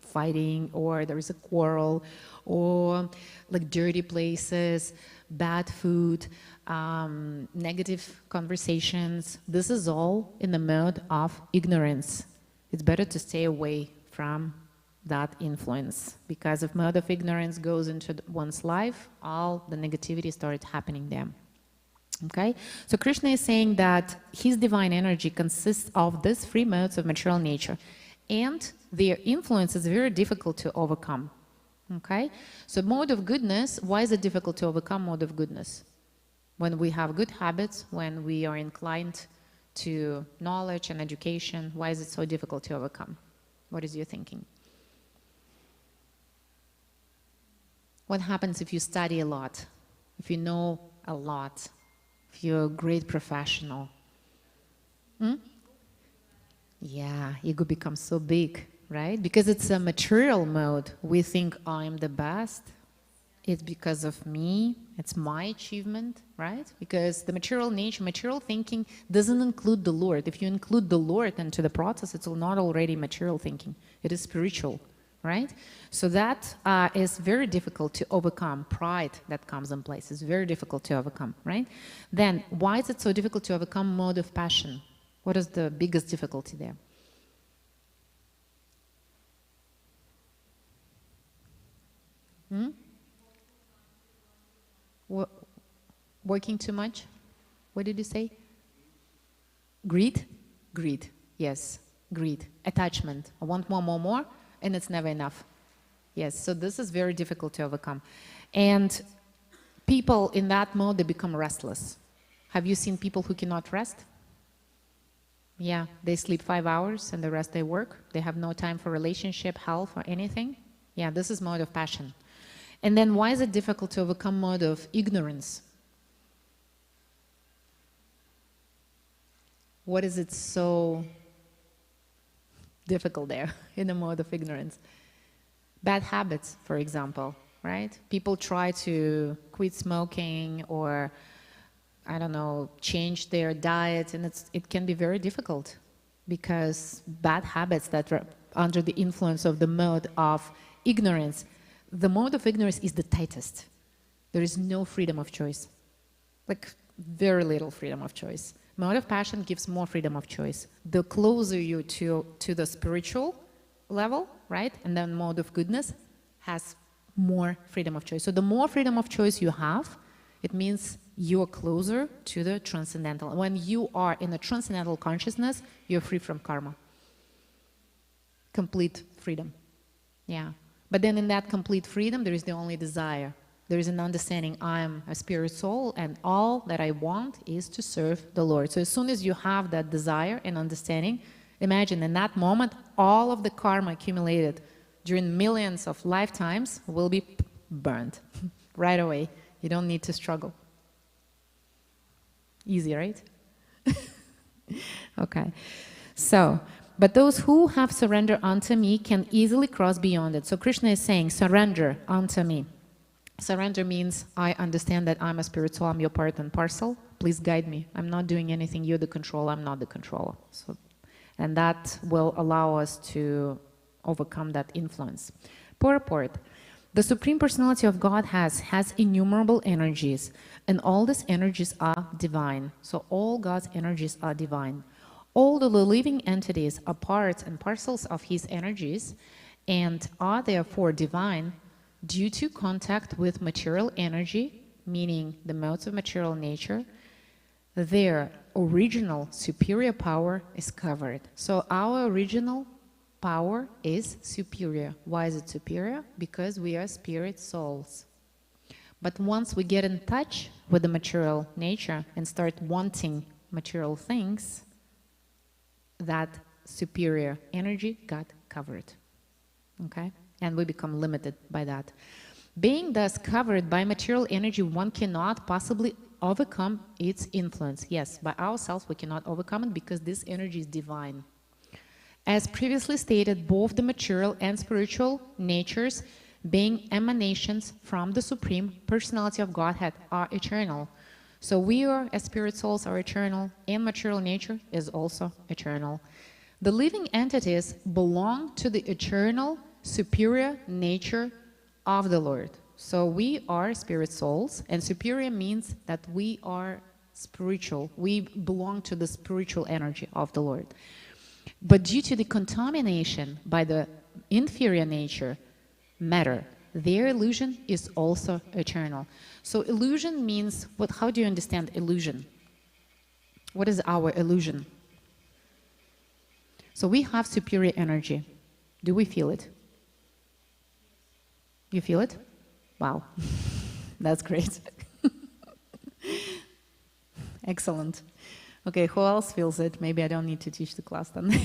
fighting, or there is a quarrel, or like dirty places, bad food, negative conversations, this is all in the mode of ignorance. It's better to stay away from that influence, because if mode of ignorance goes into one's life, all the negativity starts happening there. Okay, so Krishna is saying that his divine energy consists of these 3 modes of material nature, and their influence is very difficult to overcome. Okay? So mode of goodness, why is it difficult to overcome mode of goodness? When we have good habits, when we are inclined to knowledge and education, why is it so difficult to overcome? What is your thinking? What happens if you study a lot, if you know a lot, if you're a great professional? Yeah, ego becomes so big, right? Because it's a material mode. We think I'm the best. It's because of me. It's my achievement, right? Because the material nature, material thinking doesn't include the Lord. If you include the Lord into the process, it's not already material thinking. It is spiritual, right? So that is very difficult to overcome. Pride that comes in place is very difficult to overcome, right? Then why is it so difficult to overcome mode of passion? What is the biggest difficulty there? Working too much? What did you say? Greed? Greed, yes, greed. Attachment. I want more, and it's never enough. Yes, so this is very difficult to overcome. And people in that mode, they become restless. Have you seen people who cannot rest? Yeah, they sleep 5 hours and the rest they work. They have no time for relationship, health, or anything. Yeah, this is mode of passion. And then why is it difficult to overcome mode of ignorance? What is it so difficult there in the mode of ignorance? Bad habits, for example, right? People try to quit smoking or, I don't know, change their diet, and it can be very difficult because bad habits that are under the influence of the mode of ignorance, the mode of ignorance is the tightest. There is no freedom of choice, like very little freedom of choice. Mode of passion gives more freedom of choice. The closer you to the spiritual level, right? And then mode of goodness has more freedom of choice. So the more freedom of choice you have, it means you're closer to the transcendental. When you are in a transcendental consciousness, you're free from karma. Complete freedom. Yeah. But then in that complete freedom, there is the only desire. There is an understanding, I am a spirit soul, and all that I want is to serve the Lord. So as soon as you have that desire and understanding, imagine in that moment, all of the karma accumulated during millions of lifetimes will be burned right away. You don't need to struggle. Easy, right? Okay. So, but those who have surrendered unto me can easily cross beyond it. So Krishna is saying, surrender unto me. Surrender means I understand that I'm a spirit soul, I'm your part and parcel. Please guide me. I'm not doing anything. You're the controller. I'm not the controller. So, and that will allow us to overcome that influence. Purport. The Supreme Personality of God has innumerable energies, and all these energies are divine. So all God's energies are divine. All the living entities are parts and parcels of His energies and are therefore divine due to contact with material energy, meaning the modes of material nature. Their original superior power is covered. So our original power is superior. Why is it superior? Because we are spirit souls. But once we get in touch with the material nature and start wanting material things, that superior energy got covered. Okay? And we become limited by that. Being thus covered by material energy, one cannot possibly overcome its influence. Yes, by ourselves we cannot overcome it because this energy is divine. As previously stated, both the material and spiritual natures, being emanations from the Supreme Personality of Godhead, are eternal. So we are, as spirit souls, are eternal, and material nature is also eternal. The living entities belong to the eternal superior nature of the Lord. So we are spirit souls, and superior means that we are spiritual. We belong to the spiritual energy of the Lord. But due to the contamination by the inferior nature, matter, their illusion is also eternal. So illusion means, how do you understand illusion? What is our illusion? So we have superior energy. Do we feel it? You feel it? Wow. That's great. Excellent. Okay, who else feels it? Maybe I don't need to teach the class then.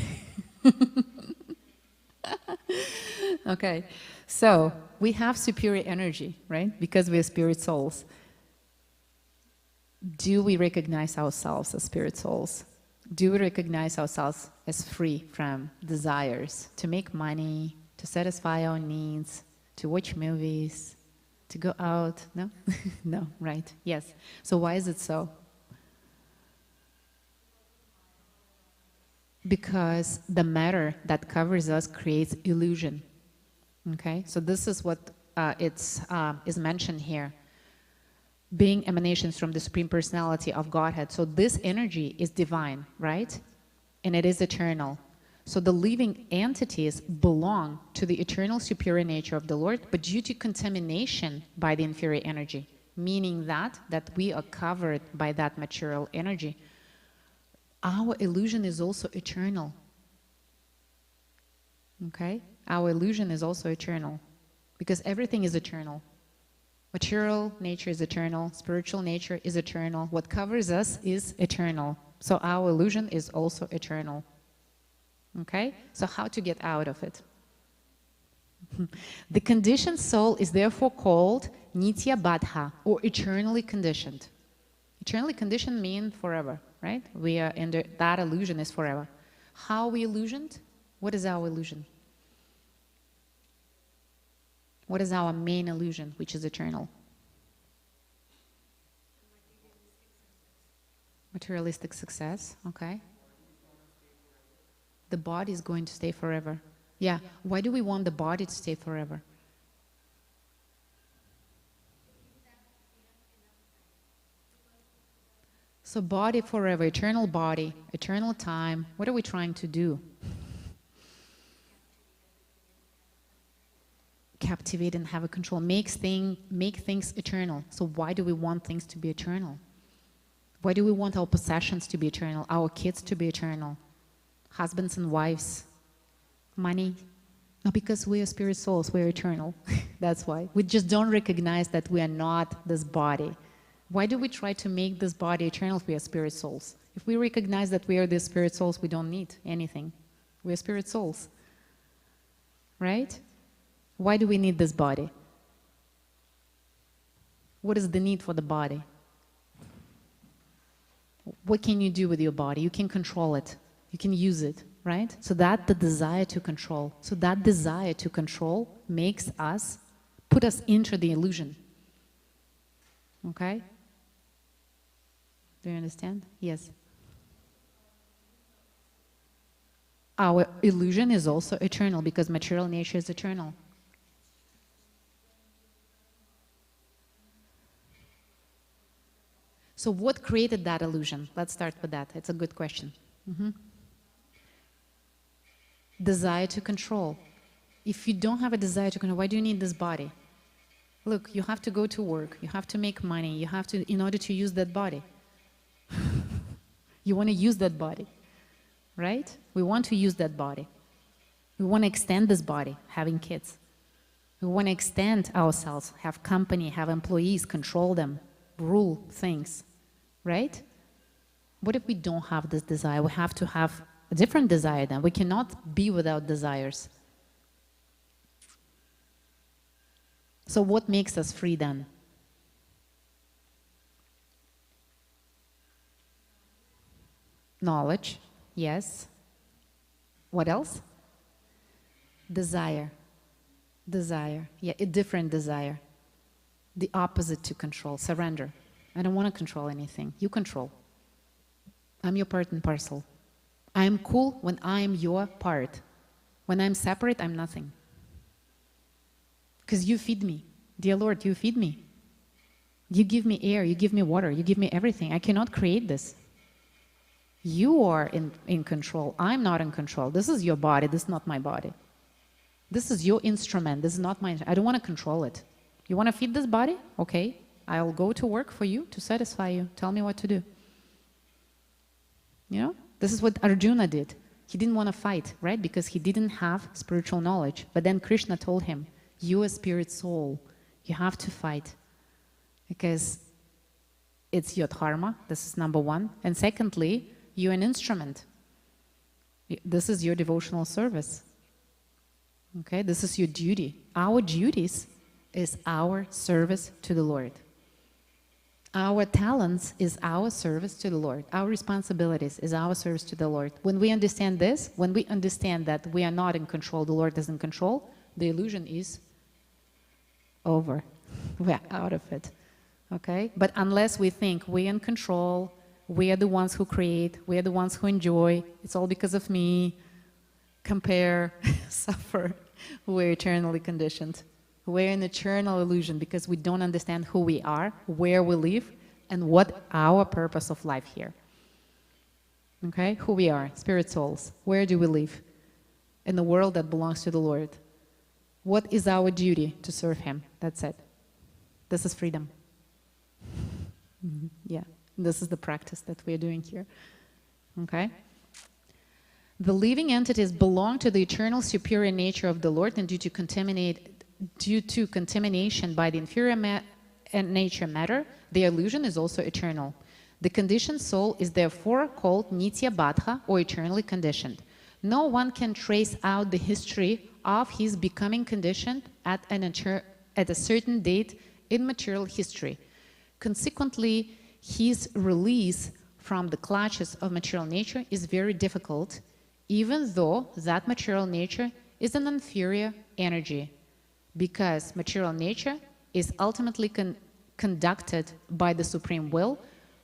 Okay, so we have superior energy, right? Because we're spirit souls. Do we recognize ourselves as spirit souls? Do we recognize ourselves as free from desires to make money, to satisfy our needs, to watch movies, to go out? No? No, right. Yes. So why is it so? Because the matter that covers us creates illusion. Okay? So this is what is mentioned here. Being emanations from the Supreme Personality of Godhead. So this energy is divine, right? And it is eternal. So the living entities belong to the eternal superior nature of the Lord, but due to contamination by the inferior energy, meaning that we are covered by that material energy, our illusion is also eternal. Okay? Our illusion is also eternal, because everything is eternal. Material nature is eternal, spiritual nature is eternal. What covers us is eternal. So our illusion is also eternal. Okay? So how to get out of it? The conditioned soul is therefore called Nitya Baddha, or eternally conditioned. Eternally conditioned means forever, right? We are in that illusion is forever. How are we illusioned? What is our illusion? What is our main illusion, which is eternal? Materialistic success, okay. The body is going to stay forever. Yeah, why do we want the body to stay forever? So body forever, eternal body, eternal time. What are we trying to do? Captivate and have a control, make things eternal. So why do we want things to be eternal? Why do we want our possessions to be eternal, our kids to be eternal, husbands and wives, money? No, because we are spirit souls, we are eternal. That's why. We just don't recognize that we are not this body. Why do we try to make this body eternal if we are spirit souls? If we recognize that we are the spirit souls, we don't need anything. We are spirit souls. Right? Why do we need this body? What is the need for the body? What can you do with your body? You can control it. You can use it, right? So that the desire to control. So that desire to control makes us, put us into the illusion. Okay? Do you understand? Yes. Our illusion is also eternal because material nature is eternal. So what created that illusion? Let's start with that. It's a good question. Desire to control. If you don't have a desire to control, why do you need this body? Look, you have to go to work, you have to make money, you have to, in order to use that body. You want to use that body, right? We want to use that body. We want to extend this body, having kids. We want to extend ourselves, have company, have employees, control them, rule things, right? What if we don't have this desire? We have to have a different desire then. We cannot be without desires. So what makes us free then? Knowledge, yes. What else? Desire. Desire, yeah, a different desire. The opposite to control, surrender. I don't want to control anything. You control. I'm your part and parcel. I'm cool when I'm your part. When I'm separate, I'm nothing. Because you feed me. Dear Lord, you feed me. You give me air, you give me water, you give me everything. I cannot create this. You are in control. I'm not in control. This is your body, this is not my body. This is your instrument, this is not mine. I don't want to control it. You want to feed this body? Okay, I'll go to work for you to satisfy you. Tell me what to do. You know, this is what Arjuna did. He didn't want to fight, right? Because he didn't have spiritual knowledge. But then Krishna told him, You a spirit soul, you have to fight because it's your dharma. This is number one. And secondly, you're an instrument. This is your devotional service. Okay, this is your duty. Our duties is our service to the Lord. Our talents is our service to the Lord. Our responsibilities is our service to the Lord. When we understand this, when we understand that we are not in control, the Lord is in control, the illusion is over. We're out of it. Okay? But unless we think we're in control, we are the ones who create, we are the ones who enjoy, it's all because of me, compare, suffer, we're eternally conditioned. We're in eternal illusion because we don't understand who we are, where we live, and what our purpose of life here. Okay? Who we are, spirit souls. Where do we live? In the world that belongs to the Lord. What is our duty? To serve Him. That's it. This is freedom. Yeah. This is the practice that we're doing here. Okay? The living entities belong to the eternal superior nature of the Lord, and due to contamination by the inferior nature matter, the illusion is also eternal. The conditioned soul is therefore called Nitya Baddha, or eternally conditioned. No one can trace out the history of his becoming conditioned at a certain date in material history. Consequently, his release from the clutches of material nature is very difficult, even though that material nature is an inferior energy, because material nature is ultimately conducted by the supreme will,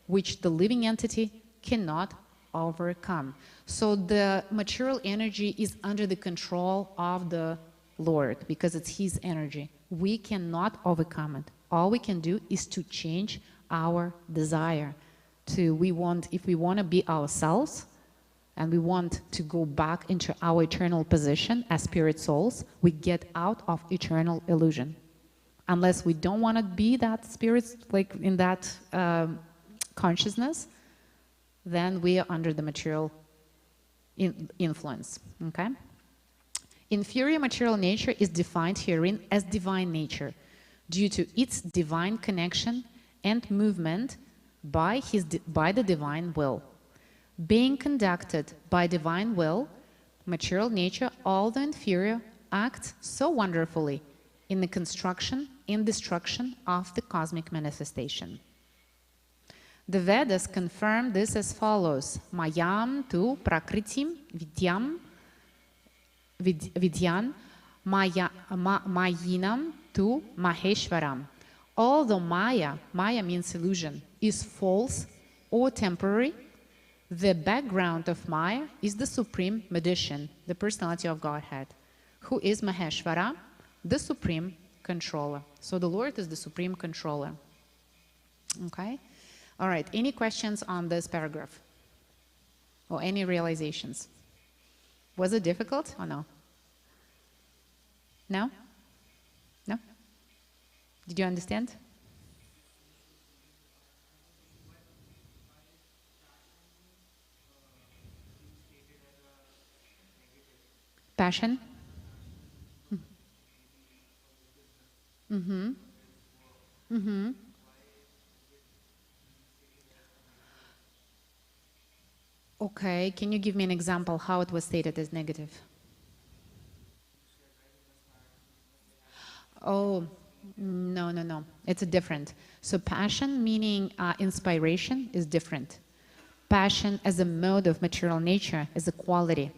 which the living entity cannot overcome. So the material energy is under the control of the Lord because it's His energy. We cannot overcome it. All we can do is to change our desire. If we want to be ourselves and we want to go back into our eternal position as spirit souls, we get out of eternal illusion. Unless we don't want to be that spirit, like in that consciousness, then we are under the material influence. Okay? Inferior material nature is defined herein as divine nature due to its divine connection and movement by the divine will. Being conducted by divine will, material nature, although inferior, acts so wonderfully in the construction and destruction of the cosmic manifestation. The Vedas confirm this as follows: Mayam tu prakritim vidyan mayinam tu maheshwaram. Although Maya means illusion, is false or temporary, the background of Maya is the supreme magician, the personality of Godhead, who is Maheshwara, the supreme controller. So the Lord is the supreme controller. Okay? All right, any questions on this paragraph? Or any realizations? Was it difficult or no? No? No? Did you understand? Passion? Mm-hmm. Mm-hmm. Okay, can you give me an example how it was stated as negative? Oh, no. It's a different. So passion meaning inspiration is different. Passion as a mode of material nature, as a quality,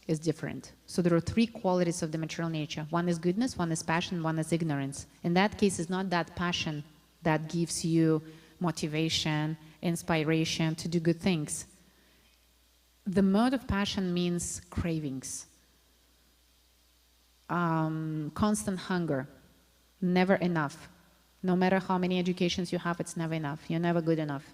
is different. So there are three qualities of the material nature. One is goodness, one is passion, one is ignorance. In that case, it's not that passion that gives you motivation, inspiration to do good things. The mode of passion means cravings, constant hunger, never enough. No matter how many educations you have, it's never enough. You're never good enough.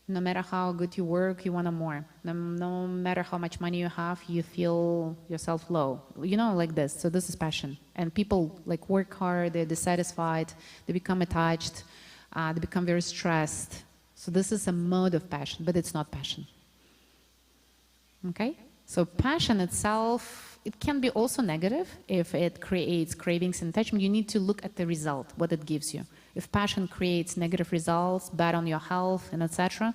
No matter how good you work, you want more. No matter how much money you have, you feel yourself low. You know, like this. So this is passion. And people like work hard, they're dissatisfied, they become attached, they become very stressed. So this is a mode of passion, but it's not passion. Okay? So passion itself it can be also negative if it creates cravings and attachment. You need to look at the result, what it gives you. If passion creates negative results, bad on your health, and etc.,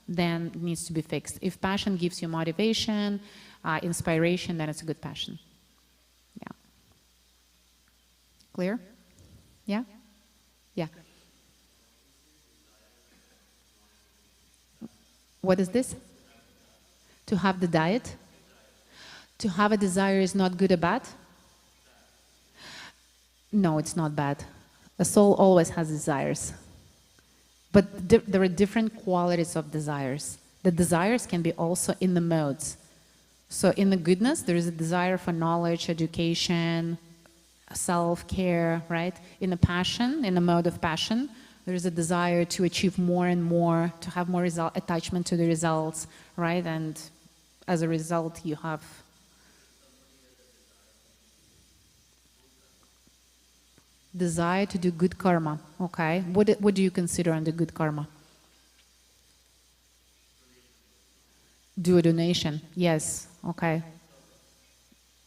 then it needs to be fixed. If passion gives you motivation, inspiration, then it's a good passion. Yeah. Clear? Yeah? Yeah. What is this? To have the diet? To have a desire is not good or bad? No, it's not bad. The soul always has desires. But there are different qualities of desires. The desires can be also in the modes. So in the goodness, there is a desire for knowledge, education, self-care, right? In the passion, in the mode of passion, there is a desire to achieve more and more, to have more attachment to the results, right? And as a result, you have desire to do good karma. Okay. What do you consider under good karma? Do a donation. Yes. Okay.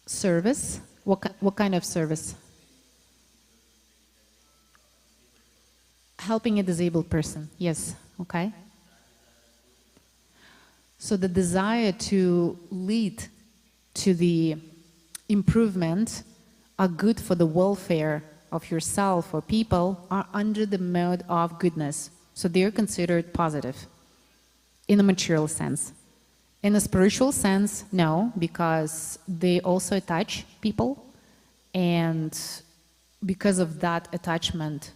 Service. What kind of service? Helping a disabled person. Yes. Okay. So the desire to lead to the improvement are good for the welfare of yourself or people are under the mode of goodness. So they're considered positive in a material sense. In a spiritual sense, no, because they also attach people, and because of that attachment,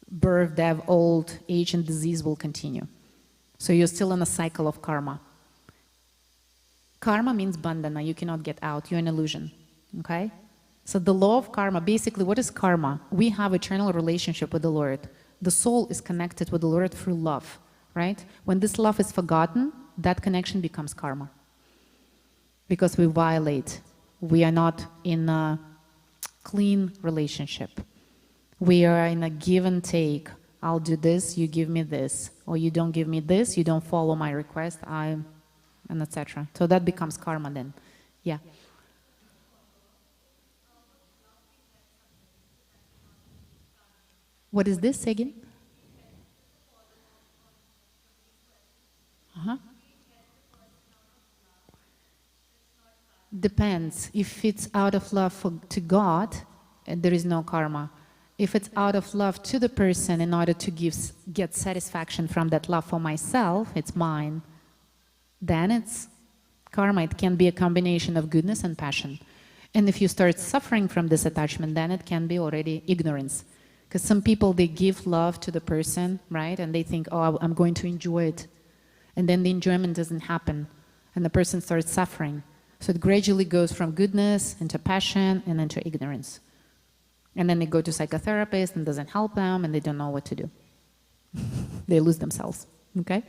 birth, death, old age, and disease will continue. So you're still in a cycle of karma. Karma means bandhana, you cannot get out, you're an illusion, okay? So the law of karma, basically what is karma? We have eternal relationship with the Lord. The soul is connected with the Lord through love, right? When this love is forgotten, that connection becomes karma. Because we violate. We are not in a clean relationship. We are in a give and take. I'll do this, you give me this. Or you don't give me this, you don't follow my request, and etc. So that becomes karma then. Yeah. What is this again? Depends. If it's out of love to God, there is no karma. If it's out of love to the person in order to get satisfaction from that love for myself, it's mine, then it's karma. It can be a combination of goodness and passion. And if you start suffering from this attachment, then it can be already ignorance. Because some people, they give love to the person, right? And they think, oh, I'm going to enjoy it. And then the enjoyment doesn't happen. And the person starts suffering. So it gradually goes from goodness into passion and into ignorance. And then they go to psychotherapist and doesn't help them and they don't know what to do. They lose themselves, okay?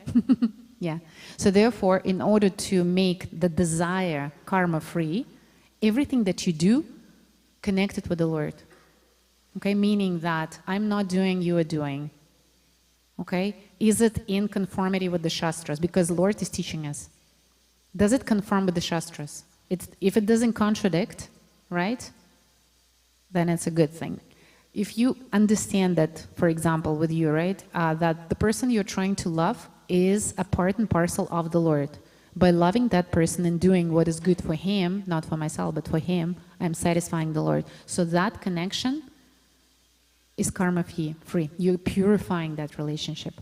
Yeah. So therefore, in order to make the desire karma-free, everything that you do, connect it with the Lord. Okay, meaning that I'm not doing, you are doing. Okay, is it in conformity with the Shastras? Because the Lord is teaching us. Does it conform with the Shastras? If it doesn't contradict, right, then it's a good thing. If you understand that, for example, with you, right, that the person you're trying to love is a part and parcel of the Lord. By loving that person and doing what is good for him, not for myself, but for him, I'm satisfying the Lord. So that connection is karma-free. You're purifying that relationship.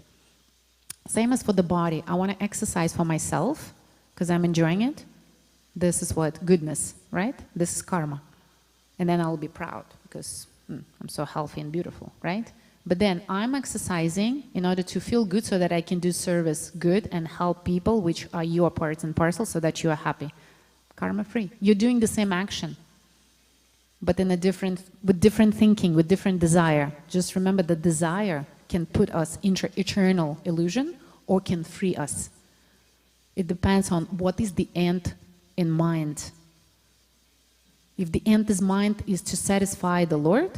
Same as for the body. I want to exercise for myself because I'm enjoying it. This is what? Goodness, right? This is karma. And then I'll be proud because I'm so healthy and beautiful, right? But then I'm exercising in order to feel good so that I can do service good and help people, which are your parts and parcels, so that you are happy. Karma-free. You're doing the same action, but in with different thinking, with different desire. Just remember that desire can put us into eternal illusion or can free us. It depends on what is the end in mind. If the end is mind is to satisfy the Lord,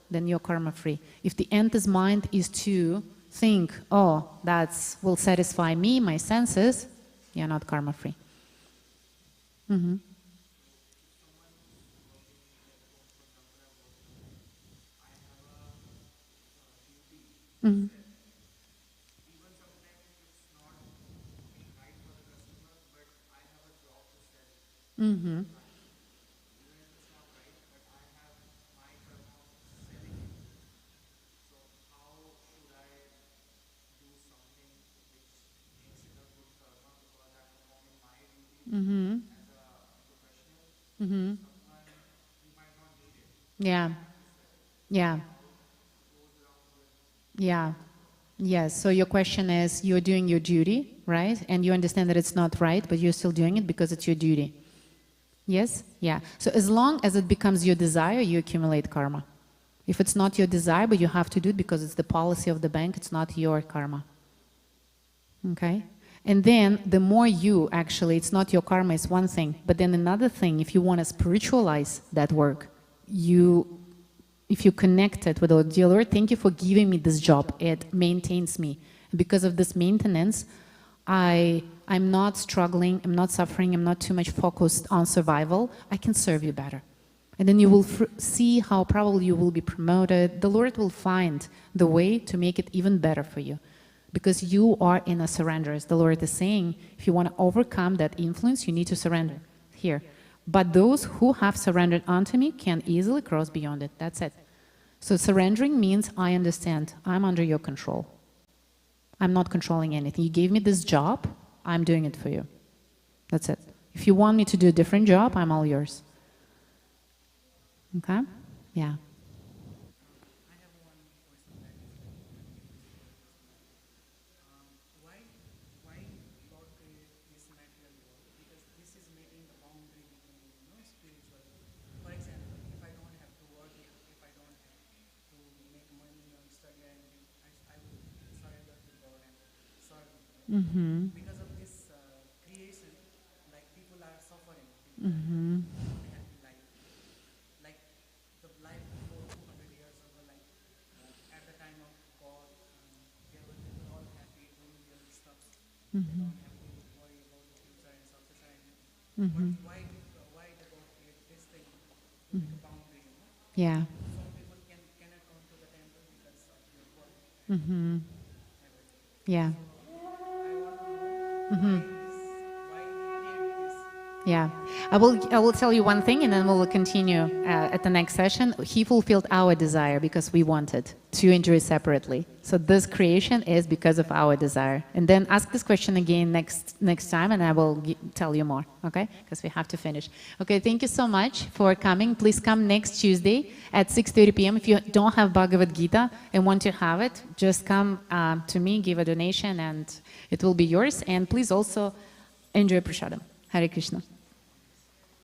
then you're karma-free. If the end is mind is to think, oh, that will satisfy me, my senses, you're not karma-free. Mm-hmm. Mm-hmm. Mm-hmm. Yeah. Yeah. Yeah. Yes. So your question is, you're doing your duty, right? And you understand that it's not right, but you're still doing it because it's your duty. Yes? Yeah. So as long as it becomes your desire, you accumulate karma. If it's not your desire, but you have to do it because it's the policy of the bank, it's not your karma. Okay? And then the more you actually, it's not your karma, it's one thing. But then another thing, if you want to spiritualize that work, if you connect it with, oh, dear Lord, thank you for giving me this job. It maintains me. Because of this maintenance, I'm not struggling, I'm not suffering, I'm not too much focused on survival. I can serve you better. And then you will see how probably you will be promoted. The Lord will find the way to make it even better for you. Because you are in a surrender. As the Lord is saying, if you want to overcome that influence, you need to surrender here. But those who have surrendered unto me can easily cross beyond it. That's it. So surrendering means I understand. I'm under your control. I'm not controlling anything. You gave me this job. I'm doing it for you. That's it. If you want me to do a different job, I'm all yours. Okay? Yeah. Mm-hmm. Mm-hmm. Mm-hmm. Mm-hmm. Yeah. Mm-hmm. Yeah. Mm-hmm. Yeah, I will tell you one thing and then we'll continue at the next session. He fulfilled our desire because we wanted to enjoy separately. So this creation is because of our desire. And then ask this question again next time and I will tell you more, okay? Because we have to finish. Okay, thank you so much for coming. Please come next Tuesday at 6:30 p.m. If you don't have Bhagavad Gita and want to have it, just come to me, give a donation and it will be yours. And please also enjoy Prasadam. Hare Krishna.